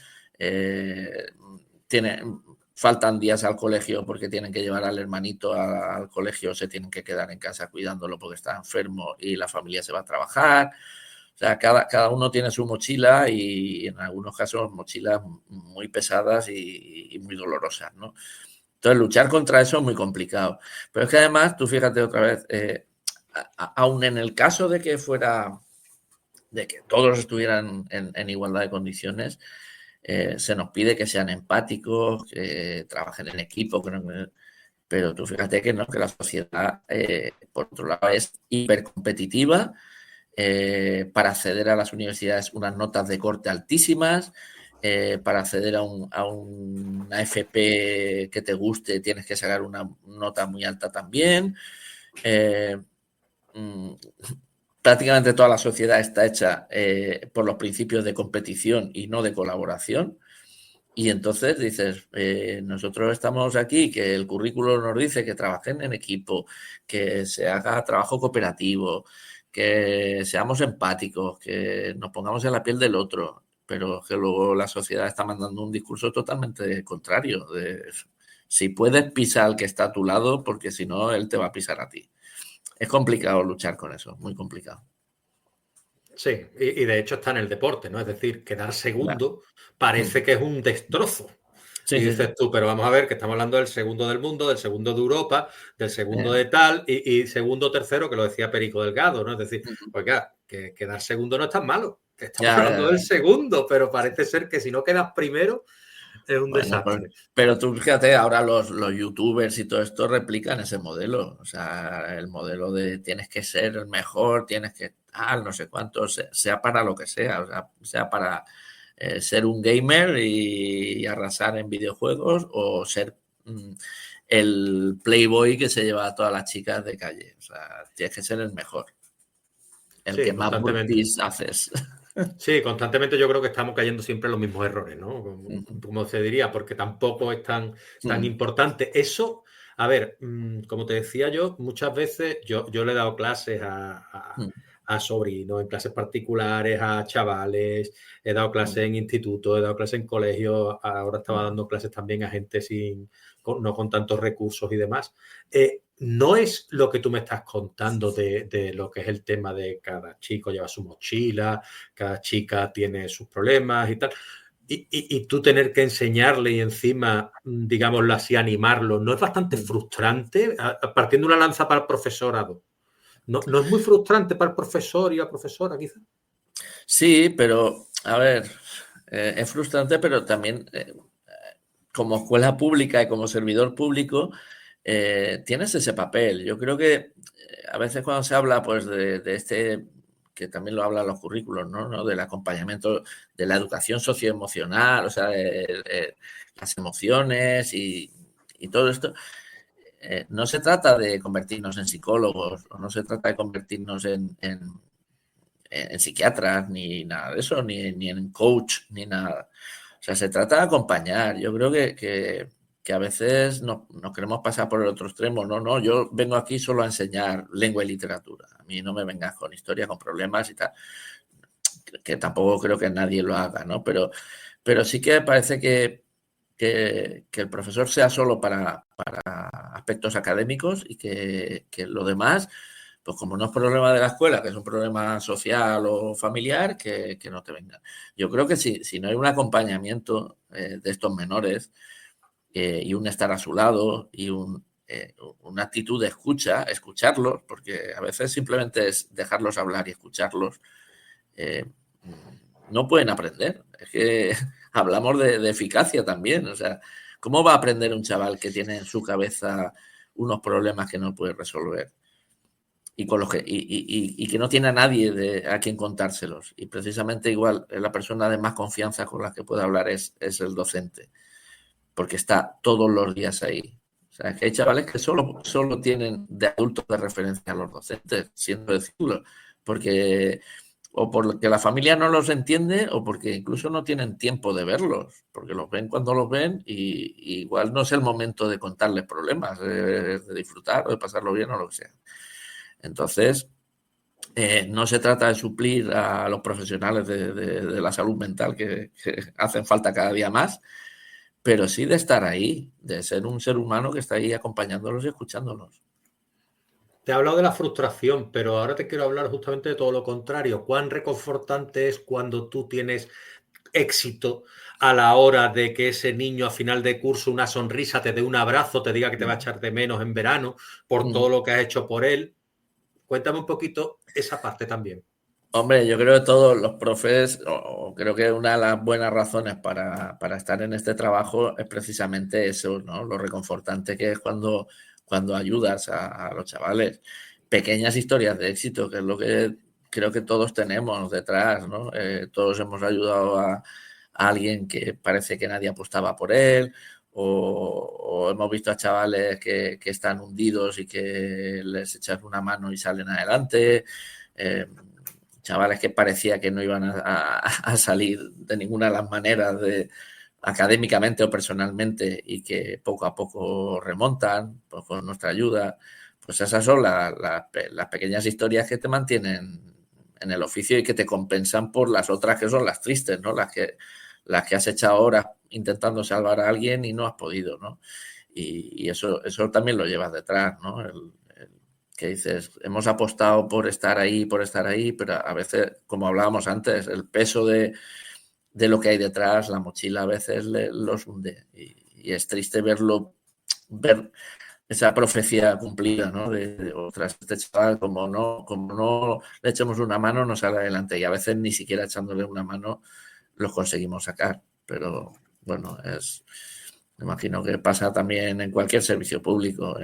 tienen, faltan días al colegio porque tienen que llevar al hermanito al colegio, se tienen que quedar en casa cuidándolo porque está enfermo y la familia se va a trabajar. O sea, cada uno tiene su mochila y en algunos casos mochilas muy pesadas y muy dolorosas, ¿no? Entonces, luchar contra eso es muy complicado. Pero es que además, tú fíjate otra vez, aun en el caso de que fuera, de que todos estuvieran en igualdad de condiciones, se nos pide que sean empáticos, que trabajen en equipo, pero tú fíjate que no, que la sociedad, por otro lado, es hipercompetitiva para acceder a las universidades unas notas de corte altísimas, para acceder a una FP que te guste tienes que sacar una nota muy alta también. Eh, mm, Prácticamente toda la sociedad está hecha por los principios de competición y no de colaboración. Y entonces dices, nosotros estamos aquí, que el currículo nos dice que trabajen en equipo, que se haga trabajo cooperativo, que seamos empáticos, que nos pongamos en la piel del otro, pero que luego la sociedad está mandando un discurso totalmente contrario. Si puedes, pisa al que está a tu lado, porque si no, él te va a pisar a ti. Es complicado luchar con eso, muy complicado. Sí, y de hecho está en el deporte, ¿no? Es decir, quedar Claro. segundo parece que es un destrozo. Sí, Y sí, dices sí. tú, pero vamos a ver que estamos hablando del segundo del mundo, del segundo de Europa, del segundo Eh, de tal, y segundo tercero, que lo decía Perico Delgado, ¿no? Es decir, oiga, que quedar segundo no es tan malo, que estamos ya, ya, hablando del ya. segundo, pero parece ser que si no quedas primero es un Bueno, pues, desastre. pero tú fíjate, ahora los youtubers y todo esto replican ese modelo. O sea, el modelo de tienes que ser el mejor, tienes que tal, no sé cuánto, sea para lo que sea. O sea para ser un gamer y arrasar en videojuegos o ser el playboy que se lleva a todas las chicas de calle. O sea, tienes que ser el mejor, el que Sí, más constantemente. burpees haces. Sí, constantemente yo creo que estamos cayendo siempre en los mismos errores, ¿no? Como se diría, porque tampoco es tan importante. Eso, a ver, como te decía yo, muchas veces yo le he dado clases a sobrinos, en clases particulares, a chavales, he dado clases en institutos, he dado clases en colegios, ahora estaba dando clases también a gente no con tantos recursos y demás. No es lo que tú me estás contando de lo que es el tema de cada chico lleva su mochila, cada chica tiene sus problemas y tal. Y tú tener que enseñarle y encima, digámoslo así, animarlo, ¿no es bastante frustrante? Partiendo una lanza para el profesorado. ¿No es muy frustrante para el profesor y la profesora, quizás? Sí, pero a ver, es frustrante, pero también como escuela pública y como servidor público tienes ese papel. Yo creo que a veces cuando se habla pues de este que también lo hablan los currículos, ¿no? Del acompañamiento de la educación socioemocional, o sea, las emociones y todo esto. No se trata de convertirnos en psicólogos, o no se trata de convertirnos en psiquiatras, ni nada de eso, ni en coach, ni nada. O sea, se trata de acompañar. Yo creo que a veces nos queremos pasar por el otro extremo. No, yo vengo aquí solo a enseñar lengua y literatura. A mí no me vengas con historia, con problemas y tal. Que tampoco creo que nadie lo haga, ¿no? Pero sí que parece que el profesor sea solo para aspectos académicos y que lo demás, pues como no es problema de la escuela, que es un problema social o familiar, que no te venga. Yo creo que si no hay un acompañamiento de estos menores y un estar a su lado y una actitud de escucharlos, porque a veces simplemente es dejarlos hablar y escucharlos, no pueden aprender. Es que hablamos de eficacia también. O sea, ¿cómo va a aprender un chaval que tiene en su cabeza unos problemas que no puede resolver? Y con los y que no tiene a nadie a quien contárselos. Y precisamente igual la persona de más confianza con la que puede hablar es el docente, porque está todos los días ahí. O sea, que hay chavales que solo tienen de adultos de referencia a los docentes, siendo decirlo, porque o porque la familia no los entiende o porque incluso no tienen tiempo de verlos, porque los ven cuando los ven y igual no es el momento de contarles problemas, de disfrutar o de pasarlo bien o lo que sea. Entonces, no se trata de suplir a los profesionales de la salud mental que hacen falta cada día más, pero sí de estar ahí, de ser un ser humano que está ahí acompañándolos y escuchándolos. Te he hablado de la frustración, pero ahora te quiero hablar justamente de todo lo contrario. ¿Cuán reconfortante es cuando tú tienes éxito a la hora de que ese niño a final de curso una sonrisa, te dé un abrazo, te diga que te va a echar de menos en verano por todo lo que has hecho por él? Cuéntame un poquito esa parte también. Hombre, yo creo que todos los profes, o creo que una de las buenas razones para estar en este trabajo es precisamente eso, ¿no? Lo reconfortante que es cuando ayudas a los chavales. Pequeñas historias de éxito, que es lo que creo que todos tenemos detrás, ¿no? Todos hemos ayudado a alguien que parece que nadie apostaba por él, o hemos visto a chavales que están hundidos y que les echas una mano y salen adelante. Chavales que parecía que no iban a salir de ninguna de las maneras académicamente o personalmente y que poco a poco remontan pues, con nuestra ayuda. Pues esas son las pequeñas historias que te mantienen en el oficio y que te compensan por las otras que son las tristes, ¿no? Las que has echado horas intentando salvar a alguien y no has podido, ¿no? Y eso también lo llevas detrás, ¿no? Que dices, hemos apostado por estar ahí, pero a veces, como hablábamos antes, el peso de lo que hay detrás, la mochila a veces los hunde. Y es triste ver esa profecía cumplida, ¿no? Ostras, este chaval, como no le echemos una mano, no sale adelante. Y a veces ni siquiera echándole una mano los conseguimos sacar. Pero bueno, me imagino que pasa también en cualquier servicio público,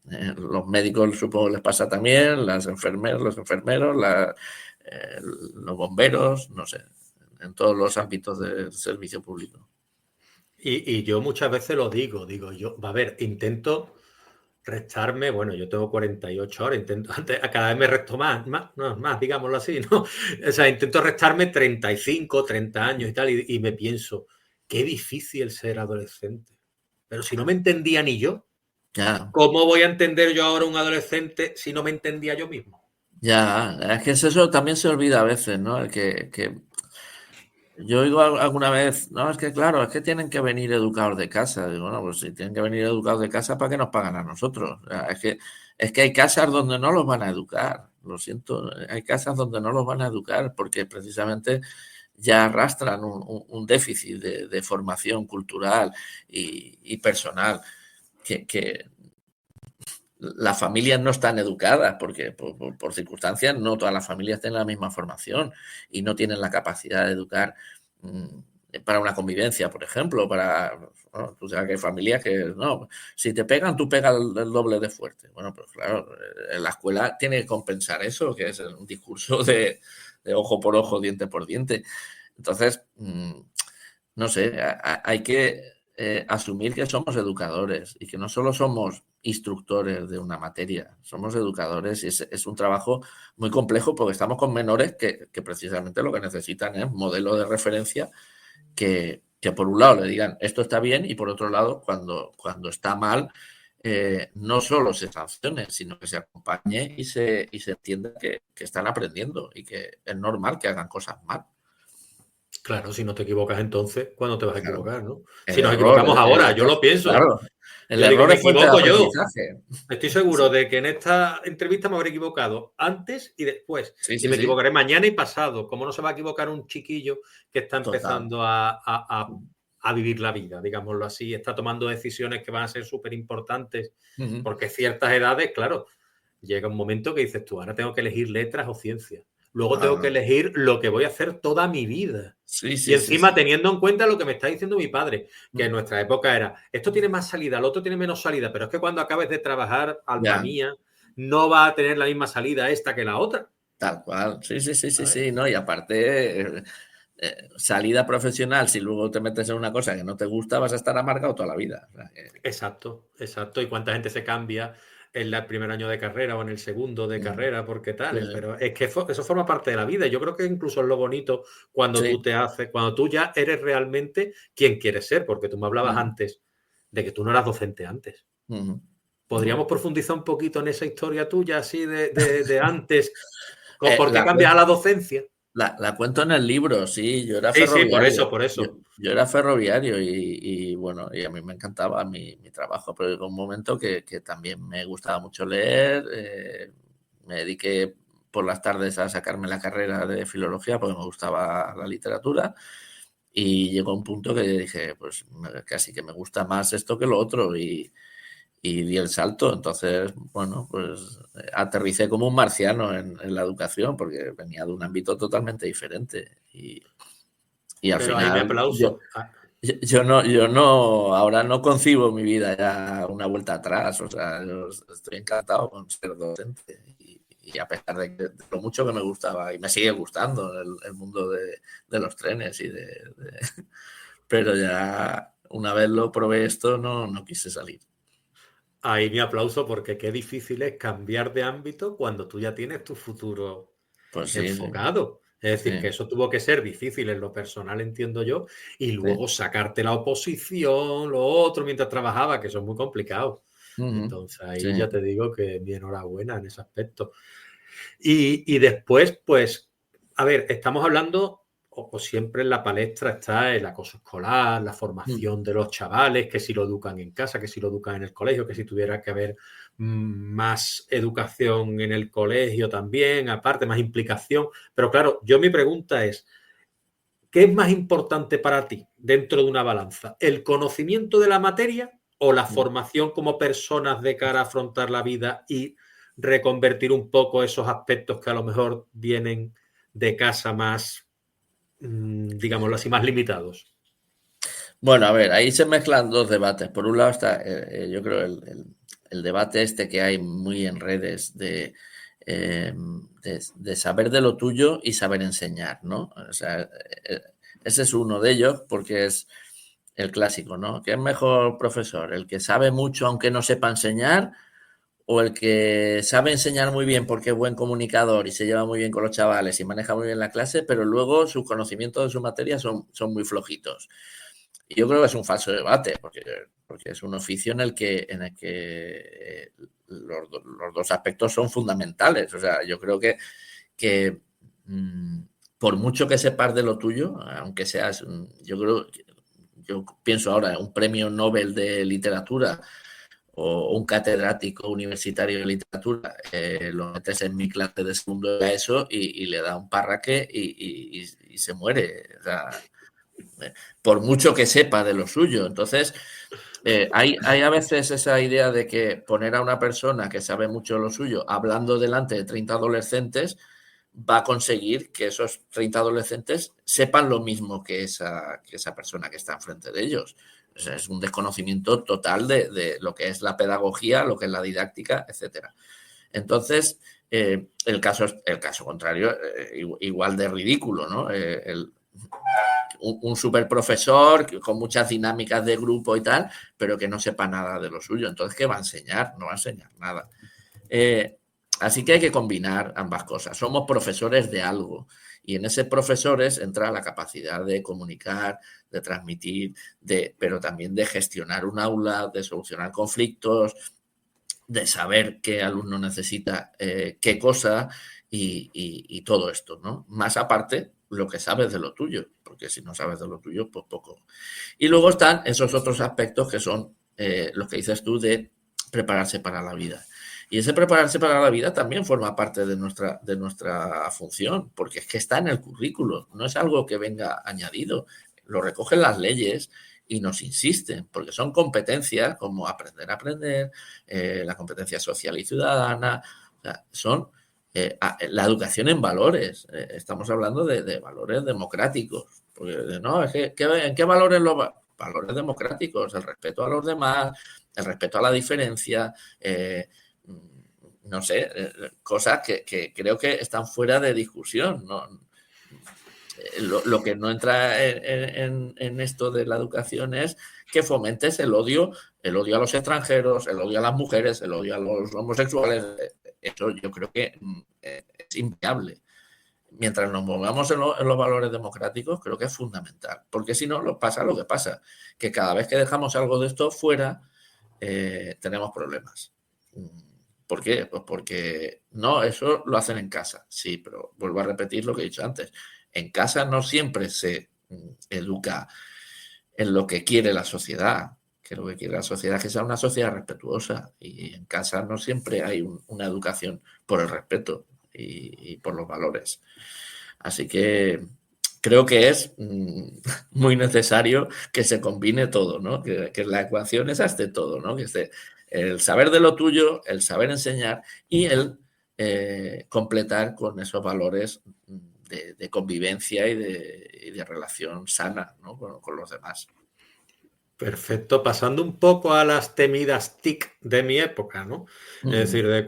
los médicos supongo les pasa también, las enfermeras, los enfermeros, los bomberos, no sé, en todos los ámbitos del servicio público. Y yo muchas veces lo digo yo, a ver, intento restarme, bueno, yo tengo 48 horas, cada vez me resto más, digámoslo así, ¿no? O sea, intento restarme 35, 30 años y tal, y me pienso, qué difícil ser adolescente. Pero si no me entendía ni yo, Ya, ¿cómo voy a entender yo ahora un adolescente si no me entendía yo mismo? ya, es que eso también se olvida a veces, ¿no? Yo digo alguna vez, no, es que claro, es que tienen que venir educados de casa. Digo, no, pues si tienen que venir educados de casa, ¿para qué nos pagan a nosotros? O sea, es que hay casas donde no los van a educar, lo siento, hay casas donde no los van a educar porque precisamente ya arrastran un déficit de formación cultural y personal que las familias no están educadas porque por circunstancias no todas las familias tienen la misma formación y no tienen la capacidad de educar para una convivencia, por ejemplo, bueno, tú sabes que hay familias que, no, si te pegan, tú pegas el doble de fuerte. Bueno, pues claro, en la escuela tiene que compensar eso, que es un discurso de ojo por ojo, diente por diente. Entonces, no sé, hay que asumir que somos educadores y que no solo somos instructores de una materia, somos educadores y es un trabajo muy complejo porque estamos con menores que precisamente lo que necesitan es modelo de referencia que por un lado le digan esto está bien y por otro lado cuando está mal no solo se sancione, sino que se acompañe y se entienda que están aprendiendo y que es normal que hagan cosas mal. Claro, si no te equivocas entonces, ¿cuándo te vas a Claro. equivocar, no? El Si nos error, equivocamos ahora, yo lo pienso. claro, el Yo digo, error me es fuente de equivoco yo. aprendizaje. Estoy seguro de que en esta entrevista me habré equivocado antes y después. Sí, Y sí, me sí, equivocaré mañana y pasado. ¿Cómo no se va a equivocar un chiquillo que está total. empezando a vivir la vida, digámoslo así? Está tomando decisiones que van a ser súper importantes. Ujú. Porque ciertas edades, claro, llega un momento que dices tú, ahora tengo que elegir letras o ciencias. Luego tengo que Claro. elegir lo que voy a hacer toda mi vida. Sí, Y sí, sí, encima sí. teniendo en cuenta lo que me está diciendo mi padre, que en Mm. nuestra época era, esto tiene más salida, el otro tiene menos salida, pero es que cuando acabes de trabajar, alma Ya, mía, no va a tener la misma salida esta que la otra. tal cual. Sí, sí, sí, sí, ¿Sabes? sí, ¿no? Y aparte, salida profesional, si luego te metes en una cosa que no te gusta, vas a estar amargado toda la vida. O sea, Exacto, exacto. ¿Y cuánta gente se cambia en el primer año de carrera o en el segundo de carrera porque sí, tal? Pero es que eso forma parte de la vida. Yo creo que incluso es lo bonito cuando sí. tú te haces, cuando tú ya eres realmente quien quieres ser, porque tú me hablabas Ujú, antes de que tú no eras docente antes. ujú. ¿Podríamos Bueno, profundizar un poquito en esa historia tuya, así de antes? ¿Por qué la, cambias a la docencia? la cuento en el libro, sí, yo era Sí, sí, por ferroviario. eso, por eso. Yo era ferroviario y, bueno, y a mí me encantaba mi trabajo, pero llegó un momento que también me gustaba mucho leer, me dediqué por las tardes a sacarme la carrera de filología porque me gustaba la literatura y llegó un punto que dije, pues casi que me gusta más esto que lo otro y di el salto. Entonces, bueno, pues aterricé como un marciano en la educación porque venía de un ámbito totalmente diferente y al Pero ahí me final aplauso. yo no, ahora no concibo mi vida ya una vuelta atrás, o sea, yo estoy encantado con ser docente y a pesar de lo mucho que me gustaba y me sigue gustando el mundo de los trenes pero ya una vez lo probé esto no quise salir. Ahí me aplauso porque qué difícil es cambiar de ámbito cuando tú ya tienes tu futuro Pues sí, sí, enfocado. Es decir, que sí, eso tuvo que ser difícil en lo personal, entiendo yo, y sí. luego sacarte la oposición, lo otro, mientras trabajaba, que eso es muy complicado. Ujú, Entonces ahí sí. ya te digo que mi enhorabuena en ese aspecto. Y después, pues, a ver, estamos hablando, o siempre en la palestra está el acoso escolar, la Mm, formación de los chavales, que si lo educan en casa, que si lo educan en el colegio, que si tuviera que haber más educación en el colegio también, aparte, más implicación. Pero claro, yo mi pregunta es, ¿qué es más importante para ti dentro de una balanza? ¿El conocimiento de la materia o la mm. formación como personas de cara a afrontar la vida y reconvertir un poco esos aspectos que a lo mejor vienen de casa más, digámoslo así, más limitados? Bueno, a ver, ahí se mezclan dos debates. Por un lado está, yo creo, el debate este que hay muy en redes de saber de lo tuyo y saber enseñar, ¿no? O sea, ese es uno de ellos porque es el clásico, ¿no? ¿Qué es mejor profesor? ¿El que sabe mucho aunque no sepa enseñar? ¿O el que sabe enseñar muy bien porque es buen comunicador y se lleva muy bien con los chavales y maneja muy bien la clase, pero luego sus conocimientos de su materia son muy flojitos? Y yo creo que es un falso debate, porque es un oficio en el que los dos aspectos son fundamentales. O sea, yo creo que por mucho que sepas de lo tuyo, aunque seas, yo pienso ahora, un premio Nobel de literatura o un catedrático universitario de literatura, lo metes en mi clase de segundo de ESO y le da un parraque y se muere. O sea, por mucho que sepa de lo suyo. Entonces, hay a veces esa idea de que poner a una persona que sabe mucho de lo suyo hablando delante de 30 adolescentes, va a conseguir que esos 30 adolescentes sepan lo mismo que esa persona que está enfrente de ellos. O sea, es un desconocimiento total de lo que es la pedagogía, lo que es la didáctica, etcétera. Entonces, el caso contrario, igual de ridículo, ¿no? Un super profesor con muchas dinámicas de grupo y tal, pero que no sepa nada de lo suyo. Entonces, ¿qué va a enseñar? No va a enseñar nada. Así que hay que combinar ambas cosas. Somos profesores de algo y en ese profesores entra la capacidad de comunicar, de transmitir, pero también de gestionar un aula, de solucionar conflictos, de saber qué alumno necesita qué cosa y todo esto, ¿no? Más aparte, lo que sabes de lo tuyo, porque si no sabes de lo tuyo, pues poco. Y luego están esos otros aspectos que son los que dices tú de prepararse para la vida. Y ese prepararse para la vida también forma parte de nuestra función, porque es que está en el currículo, no es algo que venga añadido, lo recogen las leyes y nos insisten, porque son competencias como aprender a aprender, la competencia social y ciudadana, o sea, son la educación en valores, estamos hablando de valores democráticos, porque no, es que, ¿en qué valores valores democráticos? El respeto a los demás, el respeto a la diferencia, no sé, cosas que creo que están fuera de discusión, ¿no? Lo que no entra en esto de la educación es que fomentes el odio a los extranjeros, el odio a las mujeres, el odio a los homosexuales. Eso yo creo que es inviable. Mientras nos movamos en los valores democráticos, creo que es fundamental. Porque si no, pasa lo que pasa, que cada vez que dejamos algo de esto fuera, tenemos problemas. ¿Por qué? Pues porque no, eso lo hacen en casa. Sí, pero vuelvo a repetir lo que he dicho antes. En casa no siempre se educa en lo que quiere la sociedad, que lo que quiere la sociedad es que sea una sociedad respetuosa y en casa no siempre hay una educación por el respeto y por los valores. Así que creo que es muy necesario que se combine todo, ¿no? Que la ecuación esa esté todo, ¿no? Que esté el saber de lo tuyo, el saber enseñar y el completar con esos valores de convivencia y de relación sana, ¿no? con los demás. Perfecto, pasando un poco a las temidas TIC de mi época, ¿no? Es decir, de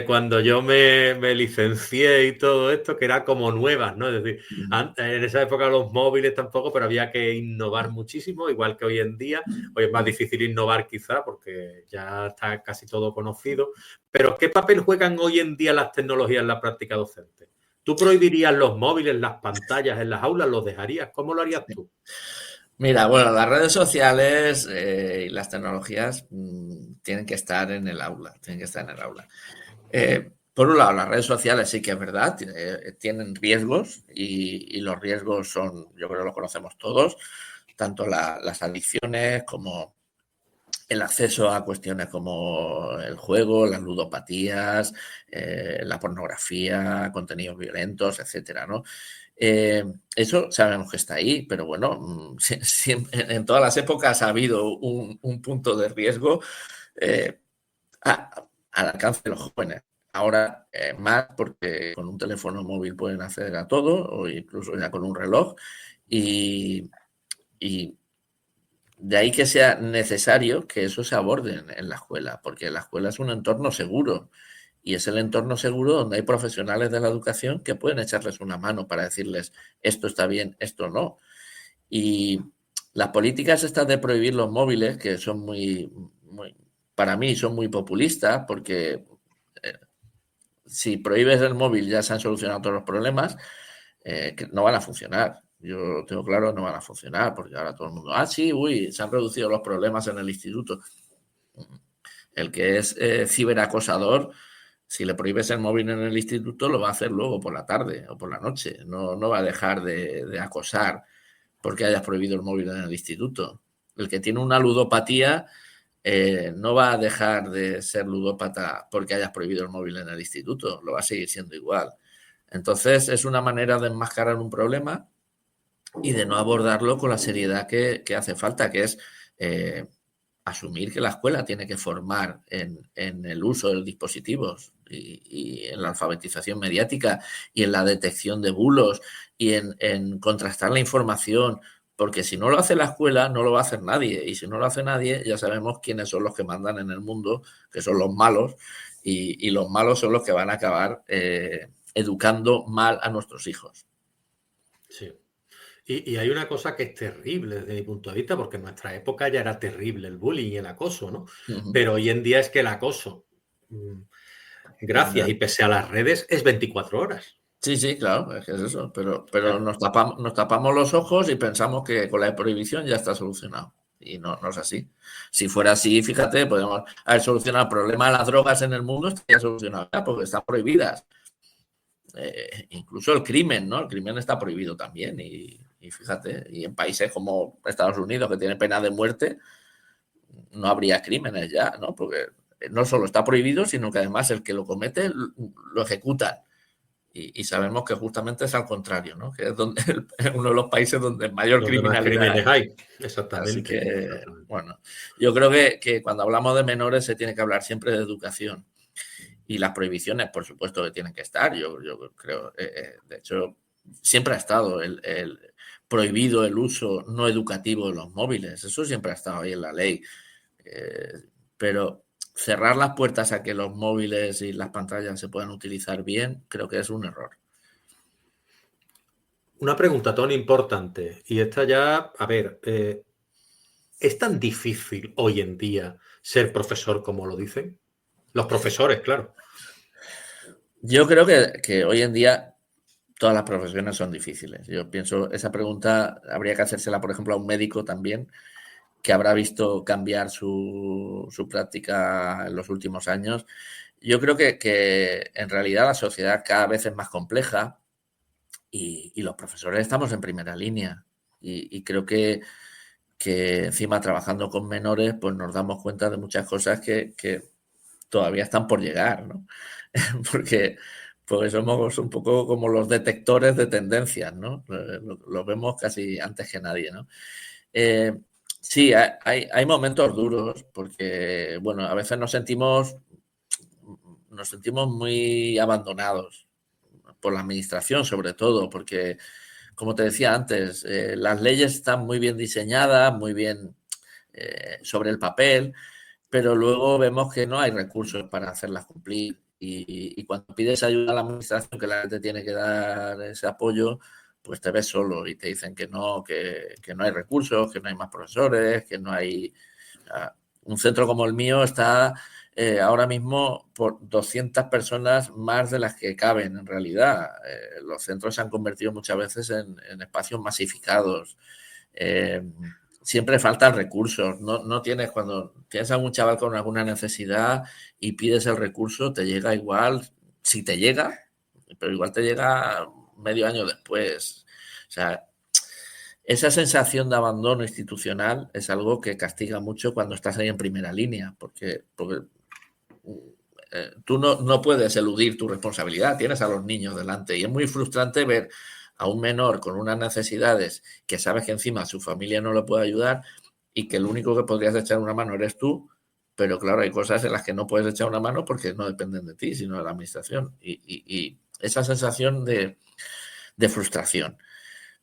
cuando yo me licencié y todo esto, que era como nuevas, ¿no? Es decir, en esa época los móviles tampoco, pero había que innovar muchísimo, igual que hoy en día. Hoy es más difícil innovar quizá porque ya está casi todo conocido. Pero ¿qué papel juegan hoy en día las tecnologías en la práctica docente? ¿Tú prohibirías los móviles, las pantallas en las aulas? ¿Los dejarías? ¿Cómo lo harías tú? Mira, bueno, las redes sociales y las tecnologías tienen que estar en el aula, tienen que estar en el aula. Por un lado, las redes sociales sí que es verdad, tienen riesgos y los riesgos son, yo creo que los conocemos todos, tanto las adicciones como el acceso a cuestiones como el juego, las ludopatías, la pornografía, contenidos violentos, etcétera, ¿no? Eso sabemos que está ahí, pero bueno, en todas las épocas ha habido un punto de riesgo al alcance de los jóvenes. Ahora más porque con un teléfono móvil pueden acceder a todo o incluso ya con un reloj y de ahí que sea necesario que eso se aborde en la escuela, porque la escuela es un entorno seguro y es el entorno seguro donde hay profesionales de la educación que pueden echarles una mano para decirles esto está bien, esto no. Y las políticas estas de prohibir los móviles, que son para mí son muy populistas, porque si prohíbes el móvil ya se han solucionado todos los problemas, que no van a funcionar. Yo tengo claro que no van a funcionar, porque ahora todo el mundo, sí, se han reducido los problemas en el instituto. El que es ciberacosador, si le prohíbes el móvil en el instituto, lo va a hacer luego por la tarde o por la noche. No va a dejar de acosar porque hayas prohibido el móvil en el instituto. El que tiene una ludopatía no va a dejar de ser ludópata porque hayas prohibido el móvil en el instituto. Lo va a seguir siendo igual. Entonces, es una manera de enmascarar un problema y de no abordarlo con la seriedad que hace falta, que es asumir que la escuela tiene que formar en el uso de los dispositivos y en la alfabetización mediática y en la detección de bulos y en contrastar la información, porque si no lo hace la escuela, no lo va a hacer nadie. Y si no lo hace nadie, ya sabemos quiénes son los que mandan en el mundo, que son los malos, y los malos son los que van a acabar educando mal a nuestros hijos. Sí. Y hay una cosa que es terrible desde mi punto de vista, porque en nuestra época ya era terrible el bullying y el acoso, ¿no? Pero hoy en día es que el acoso, gracias y pese a las redes, es 24 horas. Sí, sí, claro, es que es eso. Pero nos tapamos los ojos y pensamos que con la prohibición ya está solucionado. Y no es así. Si fuera así, fíjate, podemos haber solucionado el problema de las drogas en el mundo, estaría solucionado ya, porque están prohibidas. Incluso el crimen, ¿no? El crimen está prohibido también. Y fíjate, y en países como Estados Unidos, que tienen pena de muerte, no habría crímenes ya, ¿no? Porque no solo está prohibido, sino que además el que lo comete lo ejecutan. Y sabemos que justamente es al contrario, ¿no? Que es uno de los países donde mayor Donde más criminalidad crímenes hay. hay. Exactamente. Así que, Exactamente. bueno, yo creo que cuando hablamos de menores se tiene que hablar siempre de educación. Y las prohibiciones, por supuesto, que tienen que estar. Yo creo, de hecho, siempre ha estado el prohibido el uso no educativo de los móviles. Eso siempre ha estado ahí en la ley. Pero cerrar las puertas a que los móviles y las pantallas se puedan utilizar bien, creo que es un error. Una pregunta, Tony, importante. Y esta ya, a ver, ¿es tan difícil hoy en día ser profesor como lo dicen? Los profesores, claro. Yo creo que hoy en día todas las profesiones son difíciles. Yo pienso, esa pregunta habría que hacérsela, por ejemplo, a un médico también, que habrá visto cambiar su práctica en los últimos años. Yo creo que en realidad la sociedad cada vez es más compleja y los profesores estamos en primera línea. Y creo que encima trabajando con menores, pues nos damos cuenta de muchas cosas que todavía están por llegar, ¿no? Porque somos un poco como los detectores de tendencias, ¿no? Lo vemos casi antes que nadie, ¿no? Sí, hay momentos duros porque, bueno, a veces nos sentimos muy abandonados por la administración, sobre todo, porque, como te decía antes, las leyes están muy bien diseñadas, muy bien sobre el papel, pero luego vemos que no hay recursos para hacerlas cumplir. Y cuando pides ayuda a la administración, que la gente tiene que dar ese apoyo, pues te ves solo y te dicen que no hay recursos, que no hay más profesores, que no hay... Un centro como el mío está ahora mismo por 200 personas más de las que caben en realidad. Los centros se han convertido muchas veces en espacios masificados. Siempre faltan recursos. No tienes, cuando tienes a un chaval con alguna necesidad y pides el recurso, te llega igual, si te llega, pero igual te llega medio año después. O sea, esa sensación de abandono institucional es algo que castiga mucho cuando estás ahí en primera línea, porque tú no puedes eludir tu responsabilidad, tienes a los niños delante y es muy frustrante ver a un menor con unas necesidades que sabes que encima su familia no le puede ayudar y que el único que podrías echar una mano eres tú, pero claro, hay cosas en las que no puedes echar una mano porque no dependen de ti, sino de la administración. Y esa sensación de frustración.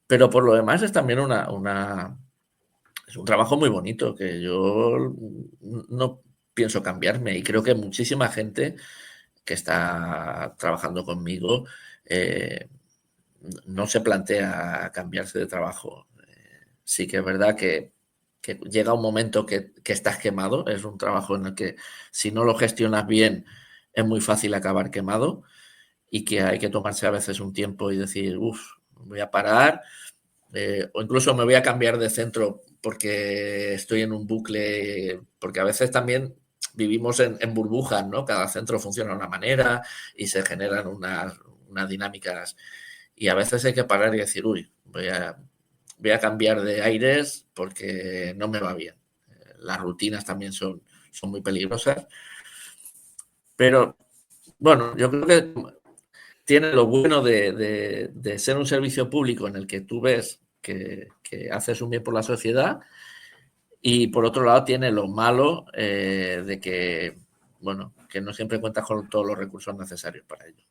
Pero por lo demás es también es un trabajo muy bonito que yo no pienso cambiarme y creo que muchísima gente que está trabajando conmigo no se plantea cambiarse de trabajo. Sí que es verdad que llega un momento que estás quemado, es un trabajo en el que si no lo gestionas bien es muy fácil acabar quemado y que hay que tomarse a veces un tiempo y decir, voy a parar o incluso me voy a cambiar de centro porque estoy en un bucle, porque a veces también vivimos en burbujas, ¿no? Cada centro funciona de una manera y se generan unas dinámicas y a veces hay que parar y decir, voy a cambiar de aires porque no me va bien. Las rutinas también son muy peligrosas, pero bueno, yo creo que tiene lo bueno de ser un servicio público en el que tú ves que haces un bien por la sociedad Y por otro lado tiene lo malo de que, bueno, que no siempre cuentas con todos los recursos necesarios para ello.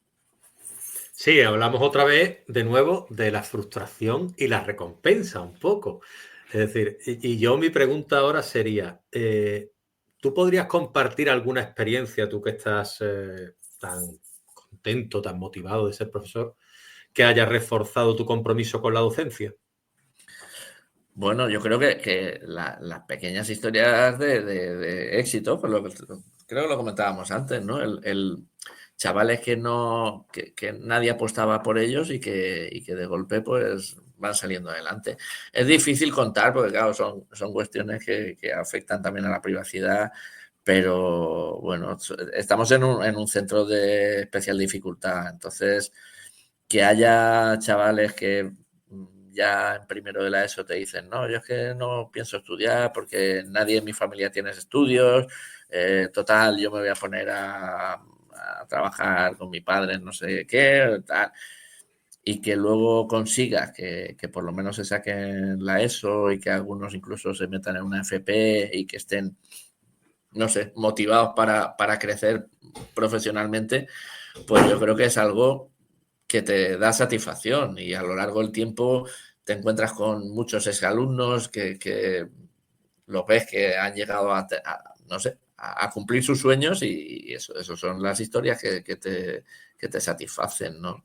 Sí, hablamos otra vez, de nuevo, de la frustración y la recompensa un poco. Es decir, yo mi pregunta ahora sería, ¿tú podrías compartir alguna experiencia, tú que estás tan contento, tan motivado de ser profesor, que haya reforzado tu compromiso con la docencia? Bueno, yo creo que las pequeñas historias de éxito, pues creo que lo comentábamos antes, ¿no? Chavales que nadie apostaba por ellos y que de golpe pues van saliendo adelante. Es difícil contar porque, claro, son cuestiones que afectan también a la privacidad, pero bueno, estamos en un centro de especial dificultad, entonces que haya chavales que ya en primero de la ESO te dicen, no, yo es que no pienso estudiar porque nadie en mi familia tiene estudios, total, yo me voy a poner a trabajar con mi padre, no sé qué, tal, y que luego consigas que por lo menos se saquen la ESO y que algunos incluso se metan en una FP y que estén, no sé, motivados para crecer profesionalmente, pues yo creo que es algo que te da satisfacción y a lo largo del tiempo te encuentras con muchos exalumnos que los ves que han llegado no sé, a cumplir sus sueños y eso son las historias que te satisfacen, ¿no?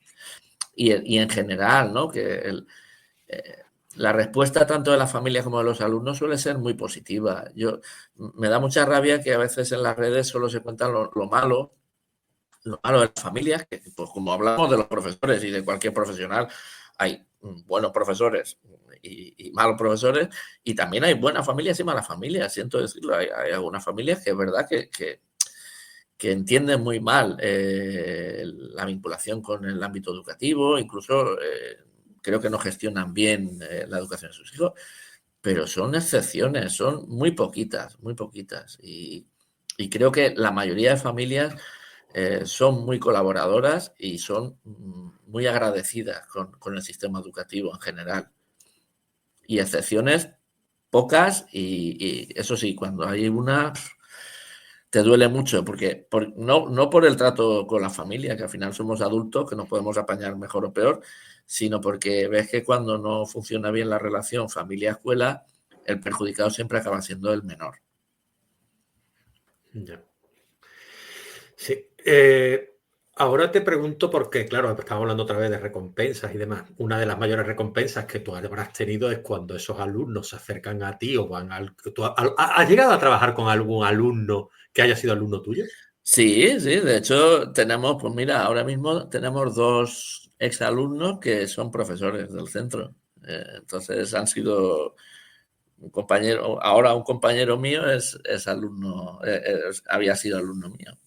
Y en general, ¿no? Eh, la respuesta tanto de las familias como de los alumnos suele ser muy positiva. Me da mucha rabia que a veces en las redes solo se cuentan lo malo de las familias, que pues como hablamos de los profesores y de cualquier profesional, hay buenos profesores y malos profesores, y también hay buenas familias y malas familias, siento decirlo, hay algunas familias que es verdad que entienden muy mal la vinculación con el ámbito educativo, incluso creo que no gestionan bien la educación de sus hijos, pero son excepciones, son muy poquitas, y creo que la mayoría de familias son muy colaboradoras y son muy agradecidas con el sistema educativo en general. Y excepciones pocas y eso sí, cuando hay una te duele mucho, porque no por el trato con la familia, que al final somos adultos, que nos podemos apañar mejor o peor, sino porque ves que cuando no funciona bien la relación familia-escuela, el perjudicado siempre acaba siendo el menor. Ya. Sí. Ahora te pregunto porque, claro, estamos hablando otra vez de recompensas y demás. Una de las mayores recompensas que tú habrás tenido es cuando esos alumnos se acercan a ti o van al... ¿Has llegado a trabajar con algún alumno que haya sido alumno tuyo? Sí, sí, de hecho tenemos, pues mira, ahora mismo tenemos 2 exalumnos que son profesores del centro. Entonces han sido un compañero, ahora un compañero mío es alumno, había sido alumno mío.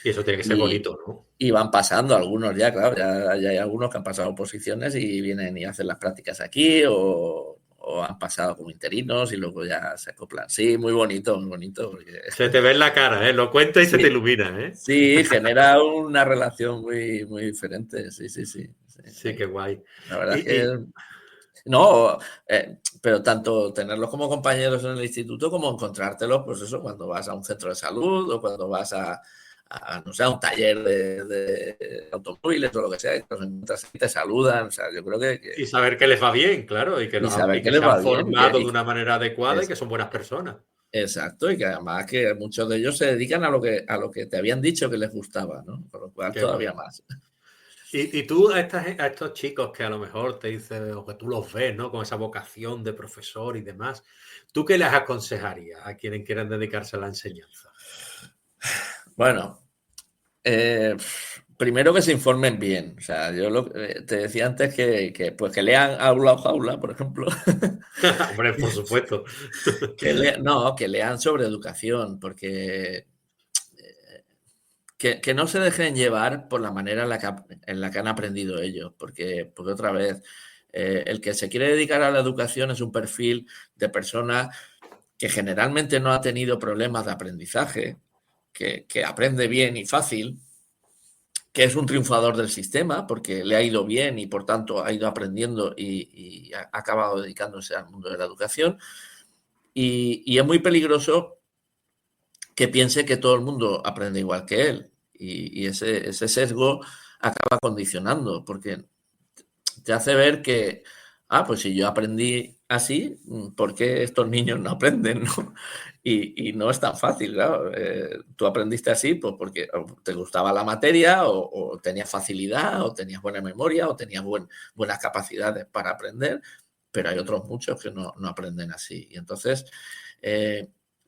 Y eso tiene que ser Y, bonito, ¿no? y van pasando algunos ya, claro, ya hay algunos que han pasado posiciones y vienen y hacen las prácticas aquí o han pasado como interinos y luego ya se acoplan. Sí, muy bonito, muy bonito. Porque, Se te ve en la cara, ¿eh? Lo cuentas y se te sí, ilumina, ¿eh? sí, genera una relación muy diferente. Sí, sí, sí. Sí. Sí, qué guay. La verdad es Y, que no, pero tanto tenerlos como compañeros en el instituto como encontrártelos, pues eso, cuando vas a un centro de salud o cuando vas no sé, a un taller de automóviles o lo que sea, y te los encuentras y te saludan. O sea, yo creo y saber que les va bien, claro, y saber y que que les se han va bien formado de una manera adecuada y es, que son buenas personas. exacto, y que además que muchos de ellos se dedican a lo que te habían dicho que les gustaba, ¿no? Por lo cual Qué todavía guay. más. Y tú a estos chicos que a lo mejor te dicen, o que tú los ves, ¿no? Con esa vocación de profesor y demás, ¿tú qué les aconsejarías a quienes quieran dedicarse a la enseñanza? Bueno, primero que se informen bien. O sea, te decía antes pues que lean Aula o Jaula, por ejemplo. Hombre, por supuesto. No, que lean sobre educación, porque que no se dejen llevar por la manera en la que han aprendido ellos, porque otra vez, el que se quiere dedicar a la educación es un perfil de persona que generalmente no ha tenido problemas de aprendizaje, que aprende bien y fácil, que es un triunfador del sistema porque le ha ido bien y por tanto ha ido aprendiendo y ha acabado dedicándose al mundo de la educación y es muy peligroso que piense que todo el mundo aprende igual que él. Y ese sesgo acaba condicionando, porque te hace ver que, pues si yo aprendí así, ¿por qué estos niños no aprenden? ¿No? Y no es tan fácil, claro. Tú aprendiste así pues porque te gustaba la materia o tenías facilidad o tenías buena memoria o tenías buenas capacidades para aprender, pero hay otros muchos que no aprenden así. Y entonces,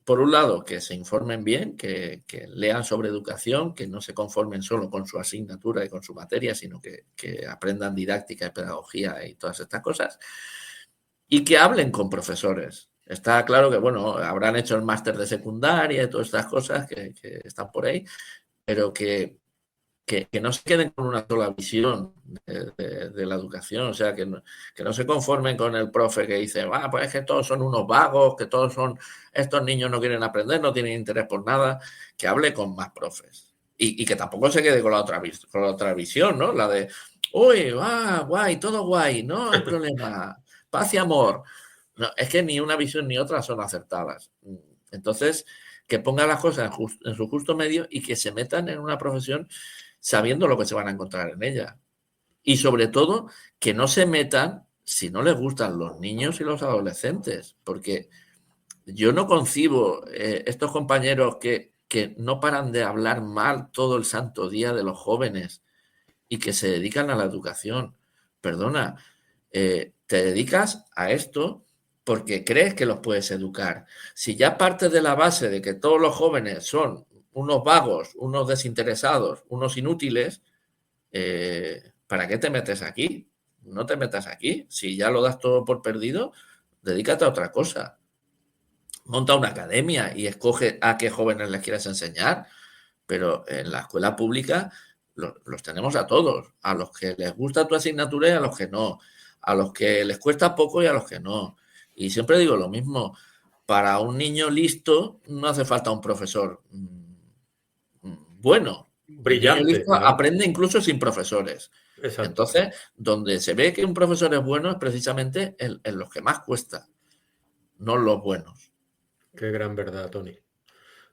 por un lado, que se informen bien, que lean sobre educación, que no se conformen solo con su asignatura y con su materia, sino que aprendan didáctica y pedagogía y todas estas cosas, y que hablen con profesores. Está claro que, bueno, habrán hecho el máster de secundaria y todas estas cosas que están por ahí, pero que no se queden con una sola visión de la educación, o sea, que no se conformen con el profe que dice, pues es que todos son unos vagos, que estos niños no quieren aprender, no tienen interés por nada, que hable con más profes. Y que tampoco se quede con la otra visión, ¿no? La de, uy, guay, todo guay, no hay problema, paz y amor. No, es que ni una visión ni otra son acertadas. Entonces, que pongan las cosas en su justo medio y que se metan en una profesión sabiendo lo que se van a encontrar en ella. Y sobre todo, que no se metan si no les gustan los niños y los adolescentes, porque yo no concibo estos compañeros que no paran de hablar mal todo el santo día de los jóvenes y que se dedican a la educación. Perdona, te dedicas a esto porque crees que los puedes educar. Si ya partes de la base de que todos los jóvenes son unos vagos, unos desinteresados, unos inútiles, ¿para qué te metes aquí? No te metas aquí. Si ya lo das todo por perdido, dedícate a otra cosa. Monta una academia y escoge a qué jóvenes les quieres enseñar. Pero en la escuela pública los tenemos a todos, a los que les gusta tu asignatura y a los que no, a los que les cuesta poco y a los que no. Y siempre digo lo mismo, para un niño listo no hace falta un profesor bueno. El niño Brillante, listo claro. aprende incluso sin profesores. Exacto. Entonces, donde se ve que un profesor es bueno es precisamente en los que más cuesta, no los buenos. Qué gran verdad, Tony.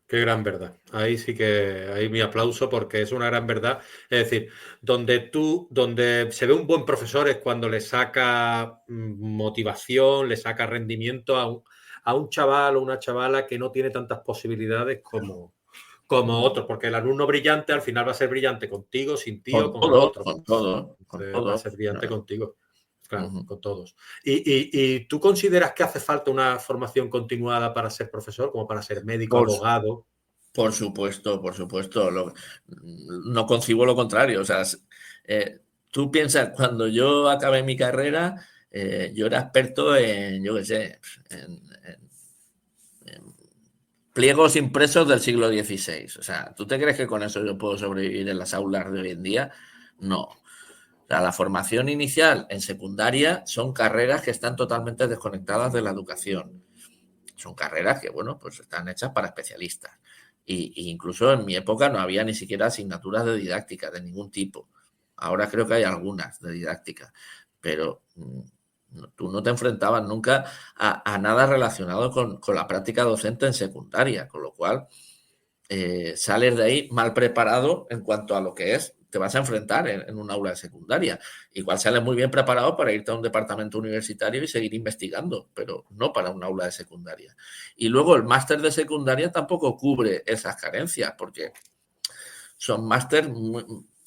Qué gran verdad. Ahí sí que, ahí mi aplauso porque es una gran verdad. Es decir, donde se ve un buen profesor es cuando le saca motivación, le saca rendimiento a un chaval o una chavala que no tiene tantas posibilidades como otros, porque el alumno brillante al final va a ser brillante contigo, sin ti o Con con el todo, otro. con todo, con Va a todo. ser brillante contigo. Claro, Uh-huh. con todos. ¿Y tú consideras que hace falta una formación continuada para ser profesor, como para ser médico, Por, abogado? por supuesto, por supuesto. No concibo lo contrario. O sea, tú piensas, cuando yo acabé mi carrera, yo era experto en, yo qué sé, en pliegos impresos del siglo XVI. O sea, ¿tú te crees que con eso yo puedo sobrevivir en las aulas de hoy en día? No. O sea, la formación inicial en secundaria son carreras que están totalmente desconectadas de la educación. Son carreras que, bueno, pues están hechas para especialistas. Y incluso en mi época no había ni siquiera asignaturas de didáctica de ningún tipo. Ahora creo que hay algunas de didáctica, pero tú no te enfrentabas nunca a nada relacionado con la práctica docente en secundaria, con lo cual sales de ahí mal preparado en cuanto a lo que te vas a enfrentar en un aula de secundaria. Igual sales muy bien preparado para irte a un departamento universitario y seguir investigando, pero no para un aula de secundaria. Y luego el máster de secundaria tampoco cubre esas carencias, porque son máster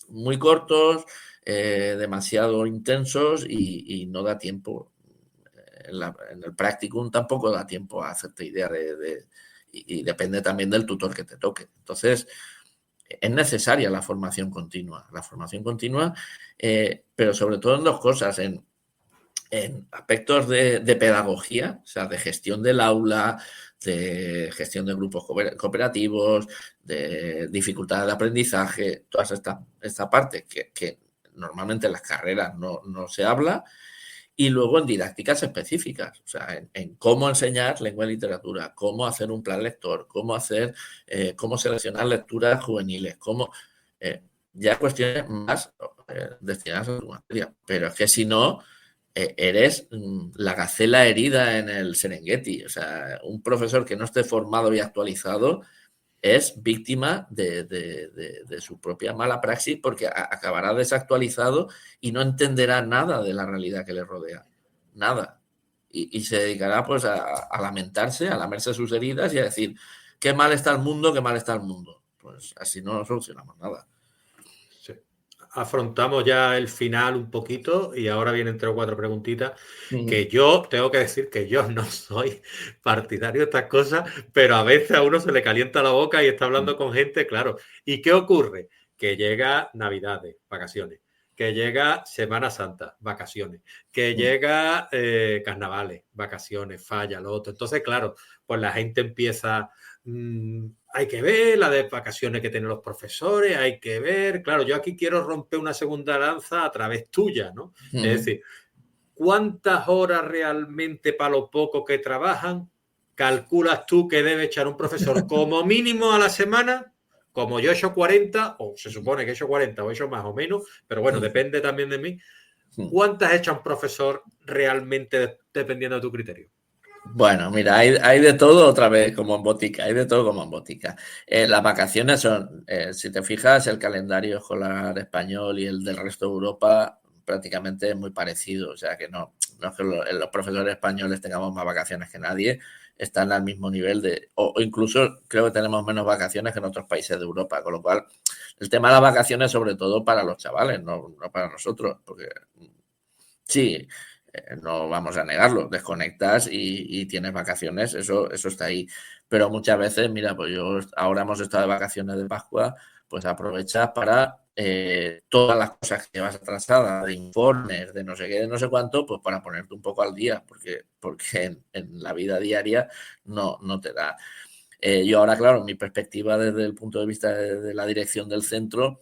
muy cortos, demasiado intensos y no da tiempo. En el practicum tampoco da tiempo a hacerte idea y depende también del tutor que te toque. Entonces, es necesaria la formación continua, pero sobre todo en dos cosas, en aspectos de pedagogía, o sea, de gestión del aula, de gestión de grupos cooperativos, de dificultades de aprendizaje, toda esta parte que normalmente en las carreras no se habla, y luego en didácticas específicas, o sea, en cómo enseñar lengua y literatura, cómo hacer un plan lector, cómo seleccionar lecturas juveniles, ya cuestiones más destinadas a tu materia. Pero es que si no, eres la gacela herida en el Serengeti. O sea, un profesor que no esté formado y actualizado es víctima de su propia mala praxis porque acabará desactualizado y no entenderá nada de la realidad que le rodea. Nada. Y se dedicará pues a lamentarse, a lamerse sus heridas y a decir, qué mal está el mundo, qué mal está el mundo. Pues así no solucionamos nada. Sí. Afrontamos ya el final un poquito y ahora vienen 3 o 4 preguntitas que yo tengo que decir que yo no soy partidario de estas cosas, pero a veces a uno se le calienta la boca y está hablando con gente, claro. ¿Y qué ocurre? Que llega Navidades, vacaciones, que llega Semana Santa, vacaciones, que llega Carnavales, vacaciones, falla lo otro. Entonces, claro, pues la gente empieza... hay que ver la de vacaciones que tienen los profesores, hay que ver, claro, yo aquí quiero romper una segunda lanza a través tuya, ¿no? Es decir, ¿cuántas horas realmente para lo poco que trabajan calculas tú que debe echar un profesor como mínimo a la semana? Como yo he hecho 40, o se supone que he hecho 40 o he hecho más o menos, pero bueno, depende también de mí. ¿Cuántas echa un profesor realmente dependiendo de tu criterio? Bueno, mira, hay de todo otra vez como en botica, hay de todo como en botica. Las vacaciones son, si te fijas, el calendario escolar español y el del resto de Europa prácticamente es muy parecido, o sea que no es que los profesores españoles tengamos más vacaciones que nadie, están al mismo nivel o incluso creo que tenemos menos vacaciones que en otros países de Europa, con lo cual el tema de las vacaciones sobre todo para los chavales, no para nosotros, porque sí, no vamos a negarlo, desconectas y tienes vacaciones, eso está ahí. Pero muchas veces, mira, pues yo ahora hemos estado de vacaciones de Pascua, pues aprovechas para todas las cosas que llevas atrasadas, de informes, de no sé qué, de no sé cuánto, pues para ponerte un poco al día, porque en la vida diaria no te da. Yo ahora, claro, mi perspectiva desde el punto de vista de la dirección del centro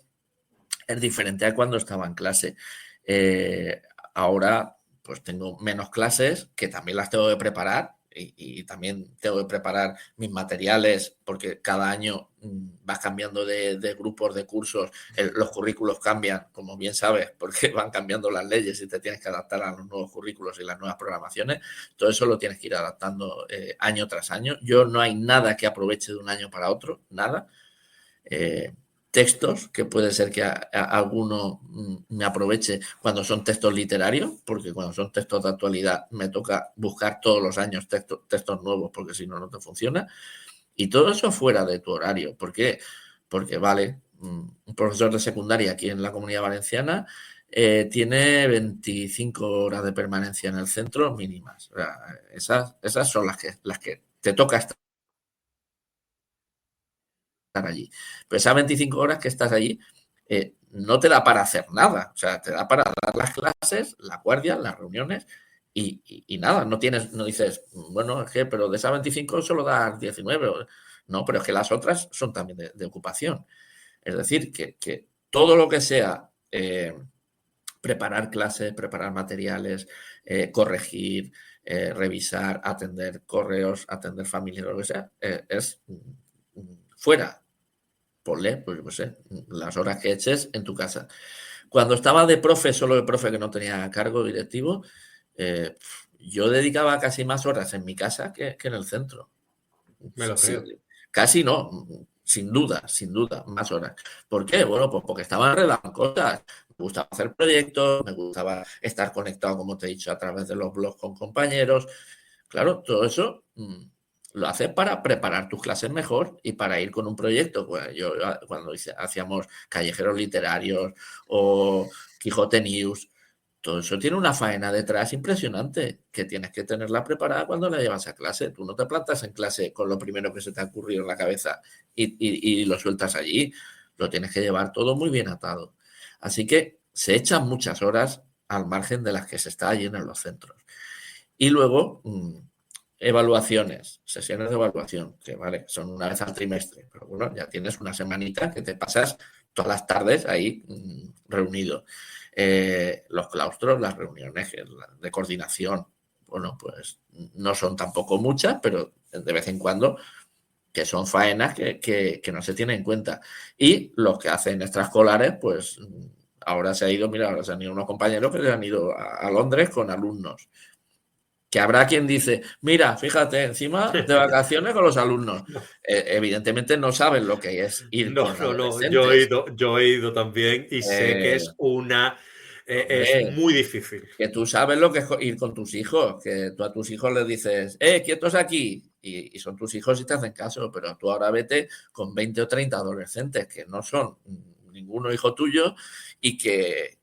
es diferente a cuando estaba en clase. Ahora pues tengo menos clases que también las tengo que preparar y también tengo que preparar mis materiales porque cada año vas cambiando de grupos, de cursos, los currículos cambian, como bien sabes, porque van cambiando las leyes y te tienes que adaptar a los nuevos currículos y las nuevas programaciones. Todo eso lo tienes que ir adaptando año tras año. Yo no hay nada que aproveche de un año para otro, nada. Textos, que puede ser que a alguno me aproveche cuando son textos literarios, porque cuando son textos de actualidad me toca buscar todos los años textos nuevos, porque si no, no te funciona. Y todo eso fuera de tu horario. ¿Por qué? Porque, vale, un profesor de secundaria aquí en la Comunidad Valenciana tiene 25 horas de permanencia en el centro mínimas. O sea, esas son las que te toca estar allí. Pero esas 25 horas que estás allí no te da para hacer nada. O sea, te da para dar las clases, la guardia, las reuniones y nada. No dices, bueno, es que, pero de esas 25 solo das 19. No, pero es que las otras son también de ocupación. Es decir, que todo lo que sea preparar clases, preparar materiales, corregir, revisar, atender correos, atender familias, lo que sea, es fuera. Ponle, pues no sé, las horas que eches en tu casa. Cuando estaba de profe, solo de profe que no tenía cargo directivo, yo dedicaba casi más horas en mi casa que en el centro. Me lo creo. Sí, casi no, sin duda, más horas. ¿Por qué? Bueno, pues porque estaba enredado en cosas. Me gustaba hacer proyectos, me gustaba estar conectado, como te he dicho, a través de los blogs con compañeros. Claro, todo eso lo haces para preparar tus clases mejor y para ir con un proyecto. Pues yo cuando hacíamos callejeros literarios o Quijote News, todo eso tiene una faena detrás impresionante que tienes que tenerla preparada cuando la llevas a clase. Tú no te plantas en clase con lo primero que se te ha ocurrido en la cabeza y lo sueltas allí. Lo tienes que llevar todo muy bien atado. Así que se echan muchas horas al margen de las que se está allí en los centros. Y luego, evaluaciones, sesiones de evaluación, que vale, son una vez al trimestre, pero bueno, ya tienes una semanita que te pasas todas las tardes ahí reunido. Los claustros, las reuniones de coordinación, bueno, pues no son tampoco muchas, pero de vez en cuando que son faenas que no se tienen en cuenta. Y los que hacen extraescolares, pues ahora se ha ido, mira, ahora se han ido unos compañeros que se han ido a Londres con alumnos. Que habrá quien dice, mira, fíjate, encima de vacaciones con los alumnos. No, Evidentemente no saben lo que es ir no, con no, no. Yo he adolescentes. ido, yo he ido también y sé que Eh, es una, es hombre, muy difícil. que tú sabes lo que es ir con tus hijos, que tú a tus hijos les dices, quietos aquí, y son tus hijos y te hacen caso, pero tú ahora vete con 20 o 30 adolescentes que no son ninguno hijo tuyo y que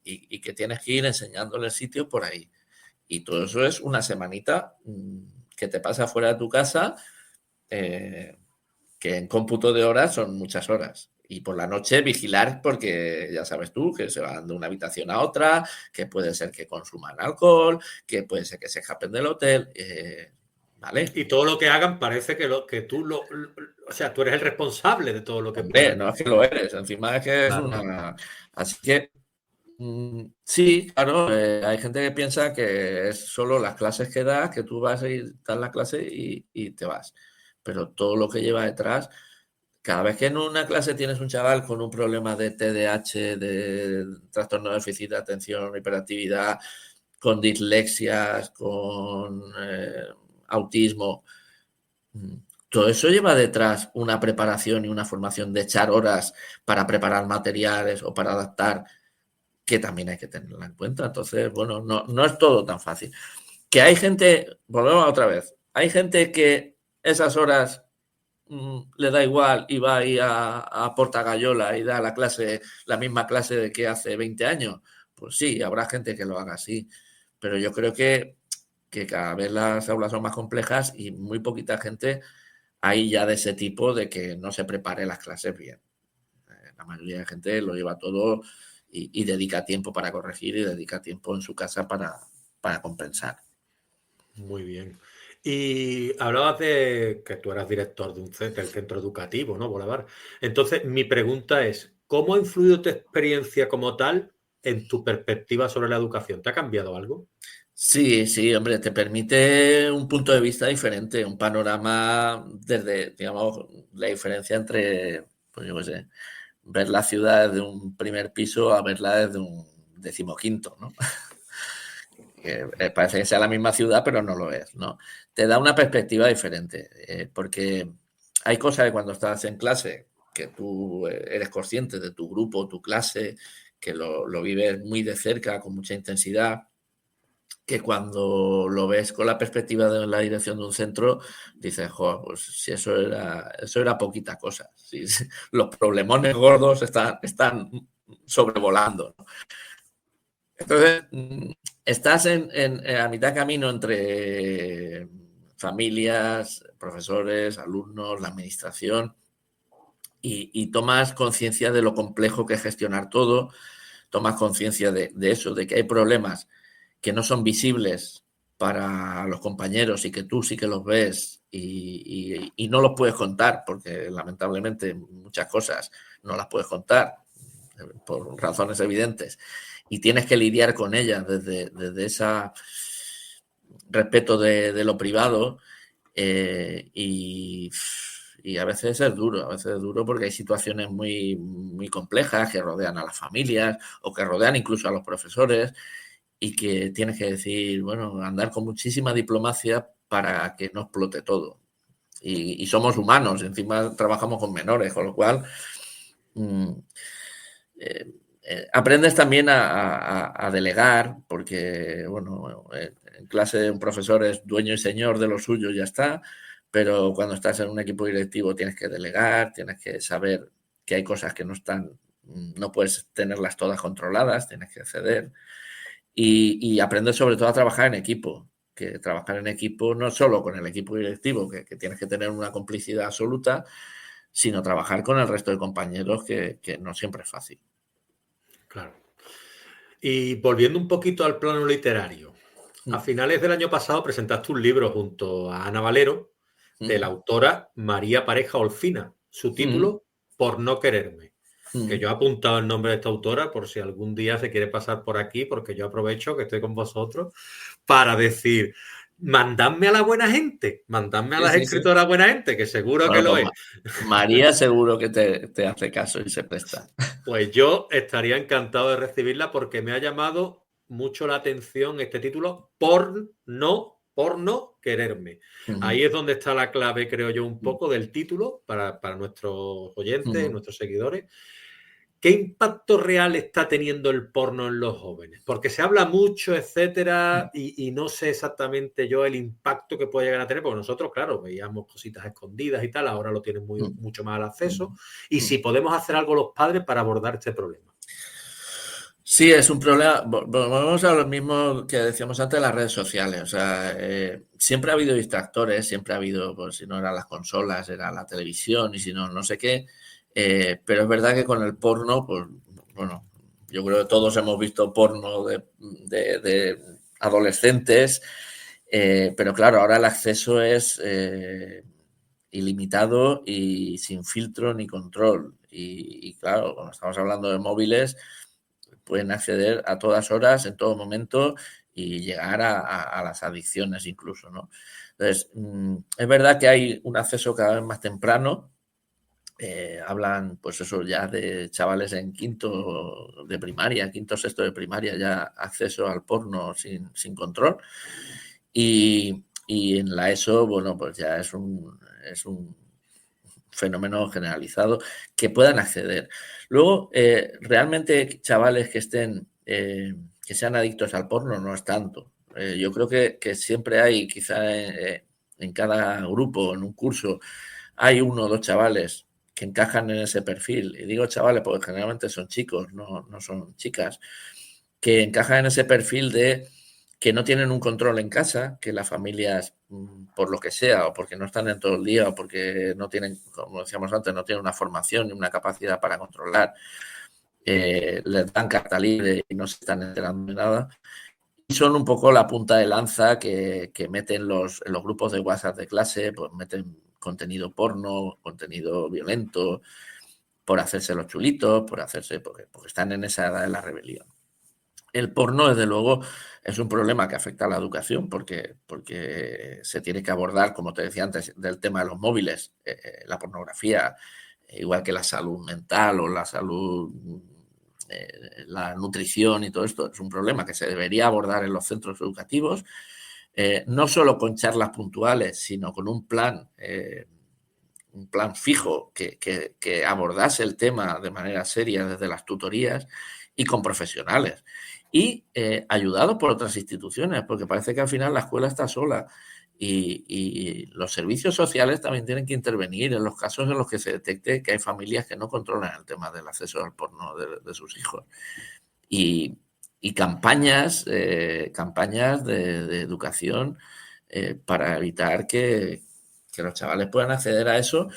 tienes que ir enseñándoles sitios por ahí. Y todo eso es una semanita que te pasa fuera de tu casa, eh, que en cómputo de horas son muchas horas. Y por la noche vigilar porque ya sabes tú que se van de una habitación a otra, que puede ser que consuman alcohol, que puede ser que se escapen del hotel. ¿Vale? Y todo lo que hagan parece que, o sea, tú eres el responsable de todo lo que Hombre, puedan no es que hacer. lo eres, encima es que es Claro. una... Así que sí, claro, hay gente que piensa que es solo las clases que das, que tú vas a ir, das la clase y te vas. Pero todo lo que lleva detrás, cada vez que en una clase tienes un chaval con un problema de TDAH, de trastorno de déficit de atención, hiperactividad, con dislexias, con autismo, mm, todo eso lleva detrás una preparación y una formación de echar horas para preparar materiales o para adaptar que también hay que tenerla en cuenta. Entonces, bueno, no es todo tan fácil. Que hay gente, volvemos otra vez, hay gente que esas horas le da igual y va ahí a Portagayola y da la clase, la misma clase de que hace 20 años. Pues sí, habrá gente que lo haga así. Pero yo creo que cada vez las aulas son más complejas y muy poquita gente hay ya de ese tipo de que no se prepare las clases bien. La mayoría de gente lo lleva todo y dedica tiempo para corregir y dedica tiempo en su casa para compensar. Muy bien. Y hablabas de que tú eras director del centro educativo, ¿no? Boulevard. Entonces, mi pregunta es, ¿cómo ha influido tu experiencia como tal en tu perspectiva sobre la educación? ¿Te ha cambiado algo? Sí, sí, hombre, te permite un punto de vista diferente, un panorama desde, digamos, la diferencia entre, pues yo qué sé, ver la ciudad desde un primer piso a verla desde un decimoquinto, ¿no? Que parece que sea la misma ciudad, pero no lo es, ¿no? Te da una perspectiva diferente, porque hay cosas que cuando estás en clase, que tú eres consciente de tu grupo, tu clase, que lo vives muy de cerca, con mucha intensidad, que cuando lo ves con la perspectiva de la dirección de un centro, dices, joder, pues si eso era poquita cosa. Si, los problemones gordos están sobrevolando, ¿no? Entonces, estás a mitad de camino entre familias, profesores, alumnos, la administración, y tomas conciencia de lo complejo que es gestionar todo, tomas conciencia de eso, de que hay problemas que no son visibles para los compañeros y que tú sí que los ves y no los puedes contar, porque lamentablemente muchas cosas no las puedes contar por razones evidentes y tienes que lidiar con ellas desde ese respeto de lo privado y a veces es duro porque hay situaciones muy complejas que rodean a las familias o que rodean incluso a los profesores y que tienes que decir, bueno, andar con muchísima diplomacia para que no explote todo. Y somos humanos, encima trabajamos con menores, con lo cual mmm, eh, aprendes también a delegar, porque, bueno, en clase un profesor es dueño y señor de lo suyo y ya está, pero cuando estás en un equipo directivo tienes que delegar, tienes que saber que hay cosas que no están, no puedes tenerlas todas controladas, tienes que ceder y aprendes sobre todo a trabajar en equipo, que trabajar en equipo no solo con el equipo directivo, que tienes que tener una complicidad absoluta, sino trabajar con el resto de compañeros que no siempre es fácil. Claro. Y volviendo un poquito al plano literario, a finales del año pasado presentaste un libro junto a Ana Valero de la autora María Pareja Olcina. Su título, Por no quererme. Que yo he apuntado el nombre de esta autora por si algún día se quiere pasar por aquí, porque yo aprovecho que estoy con vosotros para decir, mandadme a la buena gente, mandadme a Sí, las sí, sí. escritoras buena gente, que seguro que Bueno, lo pues es. María seguro que te hace caso y se presta. Pues yo estaría encantado de recibirla porque me ha llamado mucho la atención este título, por no quererme. Ujú, Ahí es donde está la clave, creo yo, un poco del título para nuestros oyentes, ujú, nuestros seguidores. ¿Qué impacto real está teniendo el porno en los jóvenes? Porque se habla mucho, etcétera, y no sé exactamente yo el impacto que puede llegar a tener, porque nosotros, claro, veíamos cositas escondidas y tal, ahora lo tienen ujú, mucho más al acceso, ujú, y ujú. si podemos hacer algo los padres para abordar este problema. Sí, es un problema. Volvemos a lo mismo que decíamos antes de las redes sociales. O sea, siempre ha habido distractores, siempre ha habido, pues si no eran las consolas, era la televisión y si no, no sé qué. Pero es verdad que con el porno, pues bueno, yo creo que todos hemos visto porno de adolescentes, pero claro, ahora el acceso es ilimitado y sin filtro ni control. Y claro, cuando estamos hablando de móviles pueden acceder a todas horas, en todo momento y llegar a las adicciones incluso, ¿no? Entonces, es verdad que hay un acceso cada vez más temprano. Hablan, pues eso, ya de chavales en quinto de primaria, quinto, sexto de primaria, ya acceso al porno sin control. Y en la ESO, bueno, pues ya es un fenómeno generalizado que puedan acceder. Luego, realmente chavales que sean adictos al porno no es tanto. Yo creo que siempre hay, quizá en cada grupo, en un curso, hay uno o dos chavales que encajan en ese perfil. Y digo chavales porque generalmente son chicos, no son chicas, que encajan en ese perfil de que no tienen un control en casa, que las familias, por lo que sea, o porque no están en todo el día, o porque no tienen, como decíamos antes, no tienen una formación ni una capacidad para controlar, les dan carta libre y no se están enterando de nada. Y son un poco la punta de lanza que meten en los grupos de WhatsApp de clase, pues meten contenido porno, contenido violento, por hacerse los chulitos, porque están en esa edad de la rebelión. El porno, desde luego, es un problema que afecta a la educación porque se tiene que abordar, como te decía antes, del tema de los móviles, la pornografía, igual que la salud mental o la salud, la nutrición y todo esto, es un problema que se debería abordar en los centros educativos, no solo con charlas puntuales, sino con un plan fijo que abordase el tema de manera seria desde las tutorías y con profesionales. Y ayudado por otras instituciones, porque parece que al final la escuela está sola y los servicios sociales también tienen que intervenir en los casos en los que se detecte que hay familias que no controlan el tema del acceso al porno de sus hijos. Y, y campañas de educación para evitar que los chavales puedan acceder a eso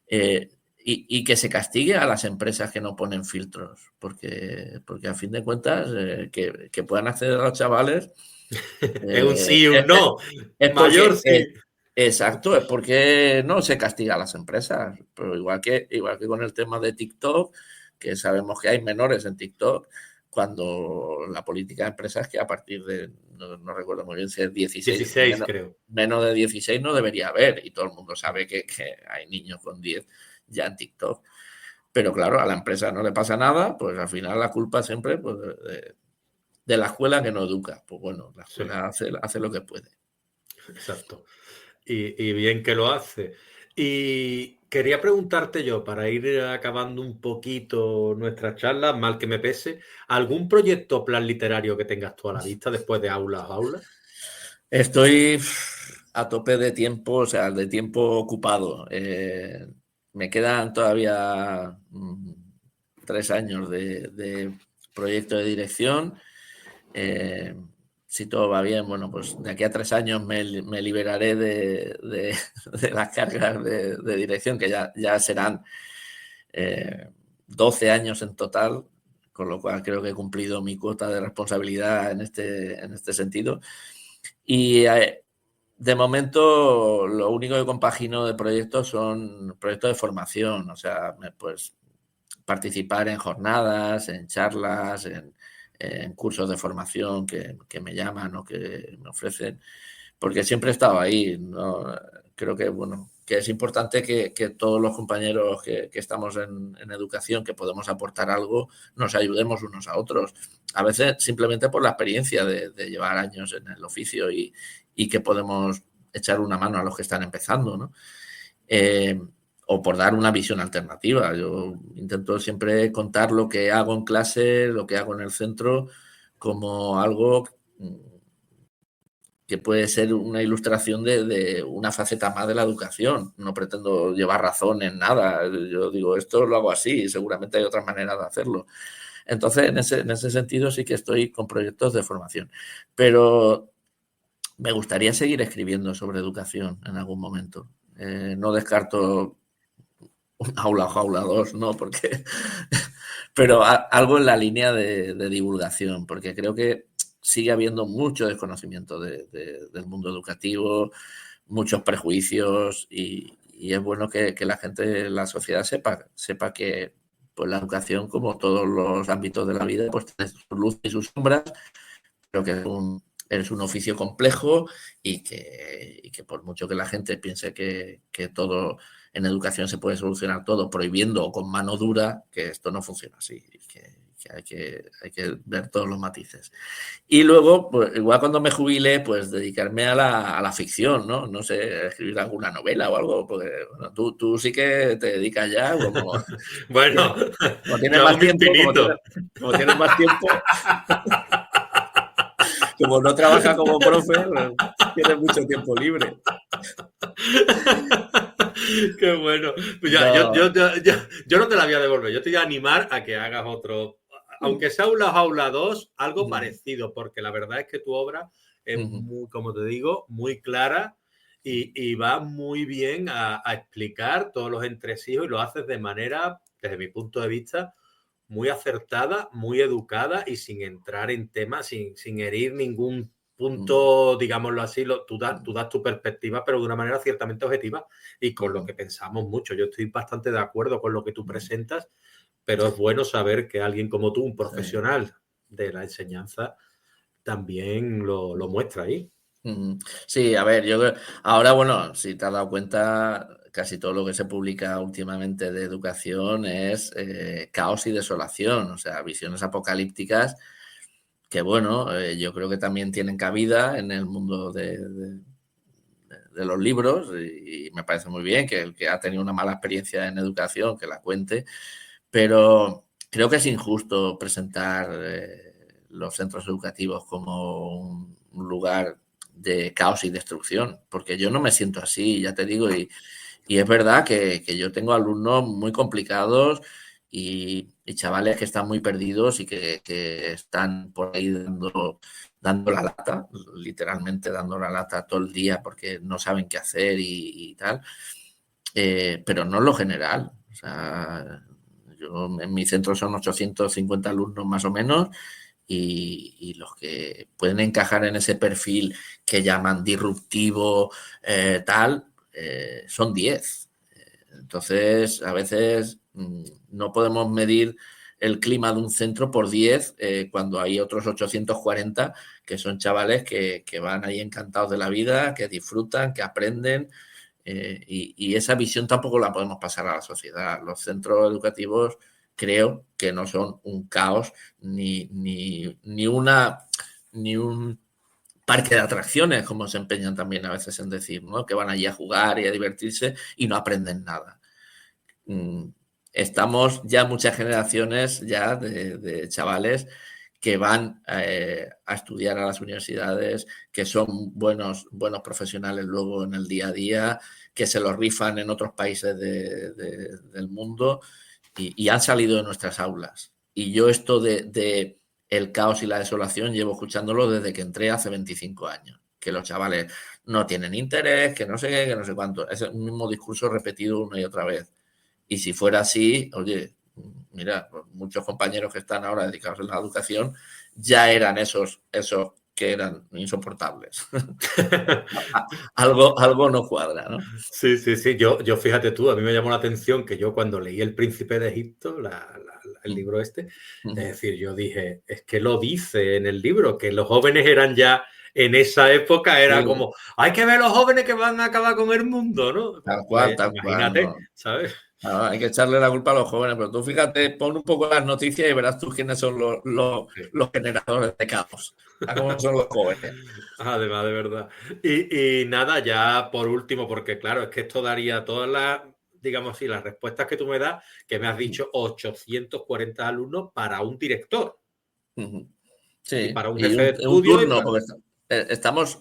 eh, y que se castigue a las empresas que no ponen filtros, porque a fin de cuentas que puedan acceder a los chavales Es un eh, sí y un no. es Mayor porque, sí. exacto, es porque no se castiga a las empresas, pero igual que con el tema de TikTok, que sabemos que hay menores en TikTok, cuando la política de empresas que a partir de, no recuerdo muy bien si es 16, 16 creo. menos de 16 no debería haber, y todo el mundo sabe que hay niños con 10 ya en TikTok. Pero claro, a la empresa no le pasa nada, pues al final la culpa siempre pues, de la escuela que no educa. Pues bueno, la Sí, escuela hace lo que puede. exacto. Y bien que lo hace. Y quería preguntarte yo, para ir acabando un poquito nuestra charla, mal que me pese, ¿algún proyecto o plan literario que tengas tú a la vista después de aulas a aulas? Estoy a tope de tiempo, o sea, de tiempo ocupado. Me quedan todavía 3 años de proyecto de dirección. Eh, si todo va bien, bueno, pues de aquí a 3 años me liberaré de las cargas de dirección, que ya serán eh, 12 años en total, con lo cual creo que he cumplido mi cuota de responsabilidad en este sentido. Y de momento lo único que compagino de proyectos son proyectos de formación, o sea, pues participar en jornadas, en charlas, en cursos de formación que me llaman o que me ofrecen porque siempre he estado ahí, ¿no? Creo que, bueno, que es importante que todos los compañeros que estamos en educación, que podemos aportar algo, nos ayudemos unos a otros. A veces simplemente por la experiencia de llevar años en el oficio y que podemos echar una mano a los que están empezando, ¿no? O por dar una visión alternativa. Yo intento siempre contar lo que hago en clase, lo que hago en el centro, como algo que puede ser una ilustración de una faceta más de la educación. No pretendo llevar razón en nada. Yo digo, esto lo hago así, y seguramente hay otras maneras de hacerlo. Entonces, en ese sentido sí que estoy con proyectos de formación. Pero me gustaría seguir escribiendo sobre educación en algún momento. No descarto un aula o jaula 2, ¿no? Porque, pero algo en la línea de divulgación, porque creo que sigue habiendo mucho desconocimiento del mundo educativo, muchos prejuicios y es bueno que la gente, la sociedad sepa que pues, la educación, como todos los ámbitos de la vida, pues tiene sus luces y sus sombras, pero que es un oficio complejo y que por mucho que la gente piense que todo en educación se puede solucionar todo prohibiendo o con mano dura, que esto no funciona así, que hay que ver todos los matices. Y luego, pues, igual cuando me jubile, pues dedicarme a la ficción, ¿no? No sé, escribir alguna novela o algo, porque bueno, tú sí que te dedicas ya, Bueno, como tienes yo hago más mi tiempo, infinito. como tienes más tiempo, como no trabaja como profe, pues, tienes mucho tiempo libre. Qué bueno. Pues ya, No. yo no te la voy a devolver. Yo te voy a animar a que hagas otro, aunque sea una jaula 2, algo parecido, porque la verdad es que tu obra es muy, como te digo, muy clara y va muy bien a explicar todos los entresijos y lo haces de manera, desde mi punto de vista, muy acertada, muy educada y sin entrar en temas, sin herir ningún punto, digámoslo así, tú das tu perspectiva, pero de una manera ciertamente objetiva y con lo que pensamos mucho. Yo estoy bastante de acuerdo con lo que tú presentas, pero es bueno saber que alguien como tú, un profesional de la enseñanza, también lo muestra ahí. Sí, a ver, yo creo, ahora, bueno, si te has dado cuenta, casi todo lo que se publica últimamente de educación es caos y desolación, o sea, visiones apocalípticas que, bueno, yo creo que también tienen cabida en el mundo de los libros y me parece muy bien que el que ha tenido una mala experiencia en educación, que la cuente, pero creo que es injusto presentar los centros educativos como un lugar de caos y destrucción, porque yo no me siento así, ya te digo, y es verdad que yo tengo alumnos muy complicados y chavales que están muy perdidos y que están por ahí dando la lata, literalmente dando la lata todo el día porque no saben qué hacer y tal, pero no lo general. O sea, yo en mi centro son 850 alumnos más o menos y los que pueden encajar en ese perfil que llaman disruptivo, son 10. Entonces, a veces no podemos medir el clima de un centro por 10 cuando hay otros 840 que son chavales que van ahí encantados de la vida, que disfrutan, que aprenden. Y esa visión tampoco la podemos pasar a la sociedad. Los centros educativos creo que no son un caos ni un parque de atracciones, como se empeñan también a veces en decir, ¿no? Que van allí a jugar y a divertirse y no aprenden nada. Estamos ya muchas generaciones ya de chavales que van a estudiar a las universidades, que son buenos profesionales luego en el día a día, que se los rifan en otros países del mundo y han salido de nuestras aulas. Y yo esto de el caos y la desolación llevo escuchándolo desde que entré hace 25 años, que los chavales no tienen interés, que no sé qué, que no sé cuánto. Es el mismo discurso repetido una y otra vez. Y si fuera así, oye, mira, muchos compañeros que están ahora dedicados a la educación ya eran esos que eran insoportables. algo no cuadra, ¿no? Sí, sí, sí. Yo fíjate tú, a mí me llamó la atención que yo cuando leí El Príncipe de Egipto, el libro este, es decir, yo dije, es que lo dice en el libro, que los jóvenes eran ya en esa época era Sí, como, hay que ver a los jóvenes que van a acabar con el mundo, ¿no? Pues tal cual, imagínate, no. ¿sabes? No, hay que echarle la culpa a los jóvenes, pero tú fíjate, pon un poco las noticias y verás tú quiénes son Sí. los generadores de caos, a cómo son los jóvenes. Además, de verdad. Y nada, ya por último, porque claro, es que esto daría todas las, digamos así, las respuestas que tú me das, que me has dicho 840 alumnos para un director y Sí, para un y jefe de un estudio y turno, para... porque estamos,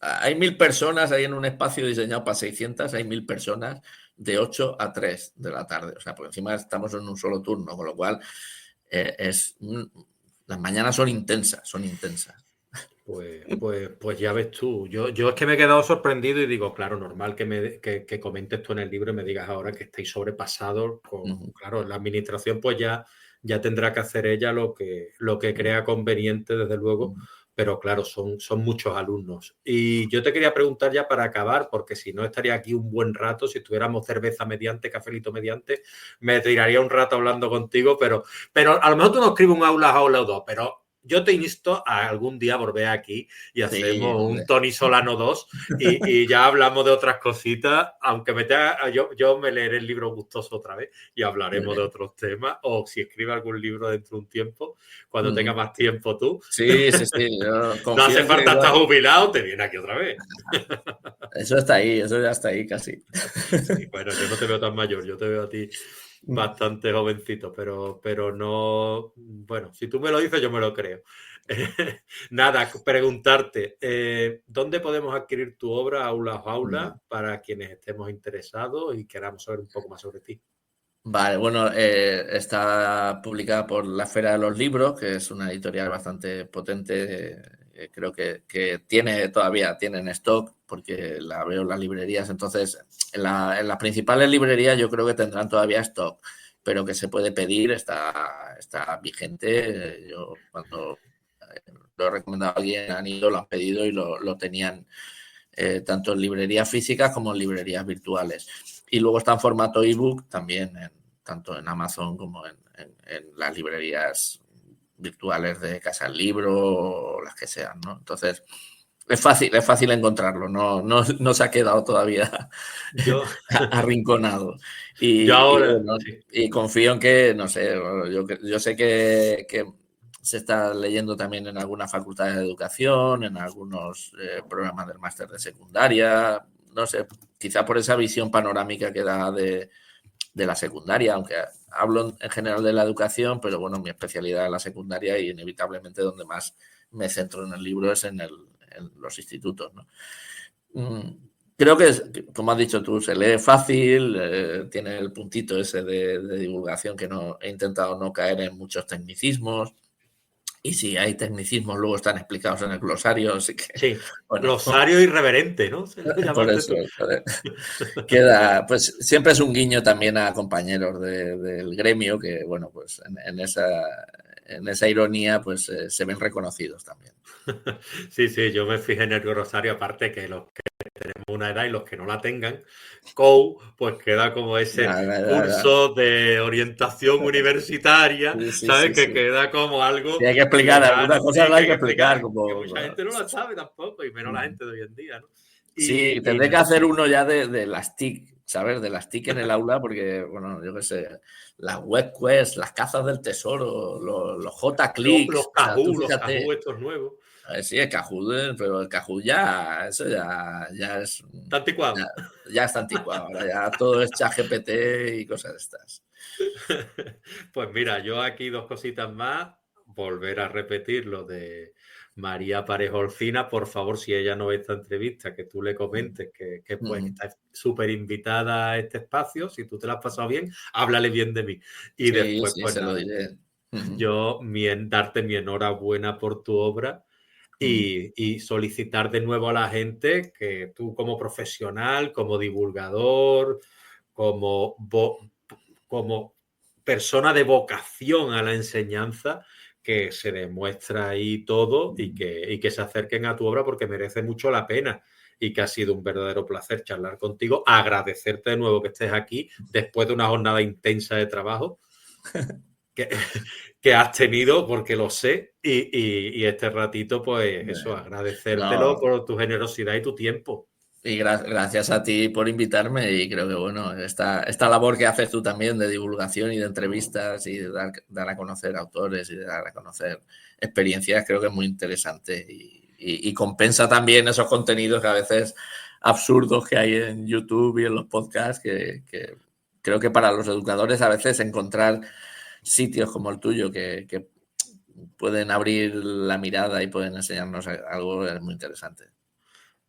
hay 1.000 personas ahí en un espacio diseñado para 600, hay 1.000 personas de 8 a 3 de la tarde, o sea, por encima estamos en un solo turno, con lo cual las mañanas son intensas, son intensas. Pues ya ves tú. Yo es que me he quedado sorprendido y digo, claro, normal que comentes tú en el libro y me digas ahora que estáis sobrepasados. Ujú, Claro, la administración pues ya tendrá que hacer ella lo que ujú, crea conveniente, desde luego, ujú. pero claro, son muchos alumnos. Y yo te quería preguntar ya para acabar, porque si no estaría aquí un buen rato, si estuviéramos cerveza mediante, cafelito mediante, me tiraría un rato hablando contigo, pero a lo mejor tú no escribes un aula o dos, pero yo te insto a algún día volver aquí y Sí, hacemos hombre. un Tony Solano 2 y ya hablamos de otras cositas, aunque yo me leeré el libro gustoso otra vez y Muy hablaremos de bien. otros temas, o si escribe algún libro dentro de un tiempo, cuando tenga Ujú. más tiempo tú. Sí, sí, sí, yo No confío hace en que falta estar jubilado, te viene aquí otra vez. eso está ahí, eso ya está ahí casi. Sí, bueno, yo no te veo tan mayor, yo te veo a ti bastante jovencito, pero no, bueno, si tú me lo dices, yo me lo creo. Nada, preguntarte, ¿dónde podemos adquirir tu obra, Aula o Aula, para quienes estemos interesados y queramos saber un poco más sobre ti? Vale, bueno, está publicada por la Esfera de los Libros, que es una editorial bastante potente. Creo que tiene en stock, porque la veo en las librerías. Entonces, en las principales librerías yo creo que tendrán todavía stock, pero que se puede pedir, está vigente. Yo cuando lo he recomendado a alguien, han ido, lo han pedido y lo tenían tanto en librerías físicas como en librerías virtuales. Y luego está en formato ebook también, tanto en Amazon como en las librerías virtuales de Casa del Libro o las que sean, ¿no? Entonces, es fácil encontrarlo, no se ha quedado todavía Yo, arrinconado. yo Y ahora, bueno, sí. y confío en que, no sé, yo sé que se está leyendo también en algunas facultades de educación, en algunos programas del máster de secundaria, no sé, quizá por esa visión panorámica que da de la secundaria, aunque hablo en general de la educación, pero bueno, mi especialidad es la secundaria y inevitablemente donde más me centro en el libro es en los institutos, ¿no? Creo que, como has dicho tú, se lee fácil, tiene el puntito ese de divulgación que no he intentado no caer en muchos tecnicismos. Y si hay tecnicismos, luego están explicados en el glosario, así que, Sí, bueno, glosario irreverente, ¿no? Se lo por llamaste eso tú. queda, pues siempre es un guiño también a compañeros del gremio que, bueno, pues en esa ironía, pues se ven reconocidos también. Sí, sí, yo me fijé en el glosario, aparte que los que tenemos una edad y los que no la tengan, COU, pues queda como ese Ya. curso de orientación universitaria, Sí, sí, ¿sabes? sí, Que sí. queda como Sí, algo hay que explicar, algunas lejano cosas y las que hay hay que que explicar, explicar, que como... mucha gente no la sabe tampoco, y menos la gente de hoy en día, ¿no? Sí, Y tendré que hacer uno ya de las TIC, ¿sabes? De las TIC en el aula, porque, bueno, yo qué sé, las web quests, las cazas del tesoro, los J-Clicks, o sea, tú los Kahoot fíjate, estos nuevos, a ver, sí, el Kahoot, pero el Kahoot ya, eso ya es, está ya, anticuado. ya está anticuado, ahora ya todo es ChatGPT y cosas de estas. Pues mira, yo aquí dos cositas más. Volver a repetir lo de María Parejo Olcina. Por favor, si ella no ve esta entrevista, que tú le comentes que pues, Ujú. está súper invitada a este espacio. Si tú te la has pasado bien, háblale bien de mí. Y Sí, después, sí, pues se lo nada, diré. Ujú, darte mi enhorabuena por tu obra ujú, y solicitar de nuevo a la gente que tú como profesional, como divulgador, como, como persona de vocación a la enseñanza, que se demuestra ahí todo y que se acerquen a tu obra porque merece mucho la pena y que ha sido un verdadero placer charlar contigo, agradecerte de nuevo que estés aquí después de una jornada intensa de trabajo que, que has tenido, porque lo sé, y este ratito, pues eso, agradecértelo No, por tu generosidad y tu tiempo. y gracias a ti por invitarme y creo que bueno, esta labor que haces tú también de divulgación y de entrevistas y de dar a conocer autores y de dar a conocer experiencias creo que es muy interesante y compensa también esos contenidos que a veces absurdos que hay en YouTube y en los podcasts que creo que para los educadores a veces encontrar sitios como el tuyo que pueden abrir la mirada y pueden enseñarnos algo es muy interesante.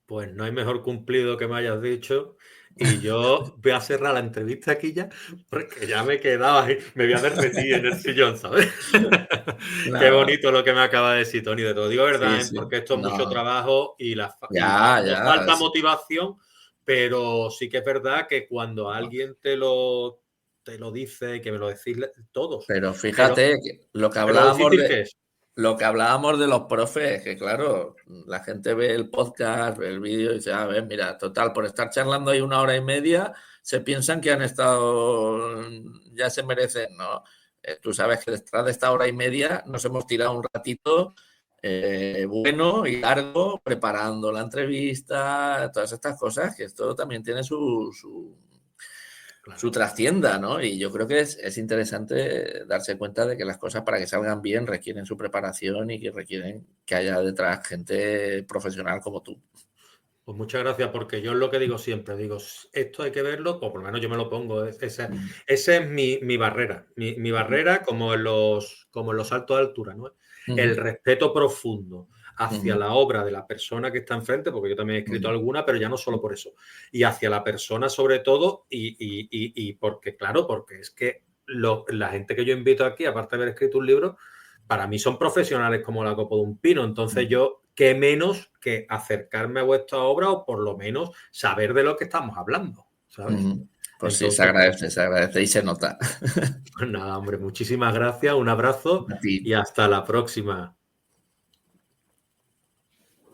Pues no hay mejor cumplido que me hayas dicho. Y yo voy a cerrar la entrevista aquí ya, porque ya me quedaba ahí, me voy a derretir en el sillón, ¿sabes? Qué No, bonito lo que me acaba de decir, Tony. De todo digo verdad, sí, ¿eh? sí. Porque esto es mucho No, trabajo ya, nos ya. falta Sí. motivación, pero sí que es verdad que cuando alguien te lo dice, que me lo decís todos, Pero pero, fíjate que pero lo difícil que es. lo que hablábamos de los profes, que claro, la gente ve el podcast, ve el vídeo y dice, a ver, mira, total, por estar charlando ahí 1 hora y media, se piensan que han estado, ya se merecen, ¿no? Tú sabes que detrás de esta 1 hora y media nos hemos tirado un ratito bueno y largo preparando la entrevista, todas estas cosas, que esto también tiene su Claro. trascienda, ¿no? Y yo creo que es interesante darse cuenta de que las cosas para que salgan bien requieren su preparación y que requieren que haya detrás gente profesional como tú. Pues muchas gracias, porque yo es lo que digo siempre, digo, esto hay que verlo, o por lo menos yo me lo pongo, Mm, esa es mi barrera, mi barrera como en los saltos de altura, ¿no? ujú, El respeto profundo hacia ujú, la obra de la persona que está enfrente, porque yo también he escrito ujú, alguna, pero ya no solo por eso, y hacia la persona sobre todo, y porque, claro, porque es que la gente que yo invito aquí, aparte de haber escrito un libro, para mí son profesionales como la copa de un pino. Entonces ujú, yo, qué menos que acercarme a vuestra obra o por lo menos saber de lo que estamos hablando, ¿sabes? ujú. Pues sí, Entonces, pues, se agradece y se nota. pues nada, hombre, muchísimas gracias, un abrazo A ti. y hasta la próxima.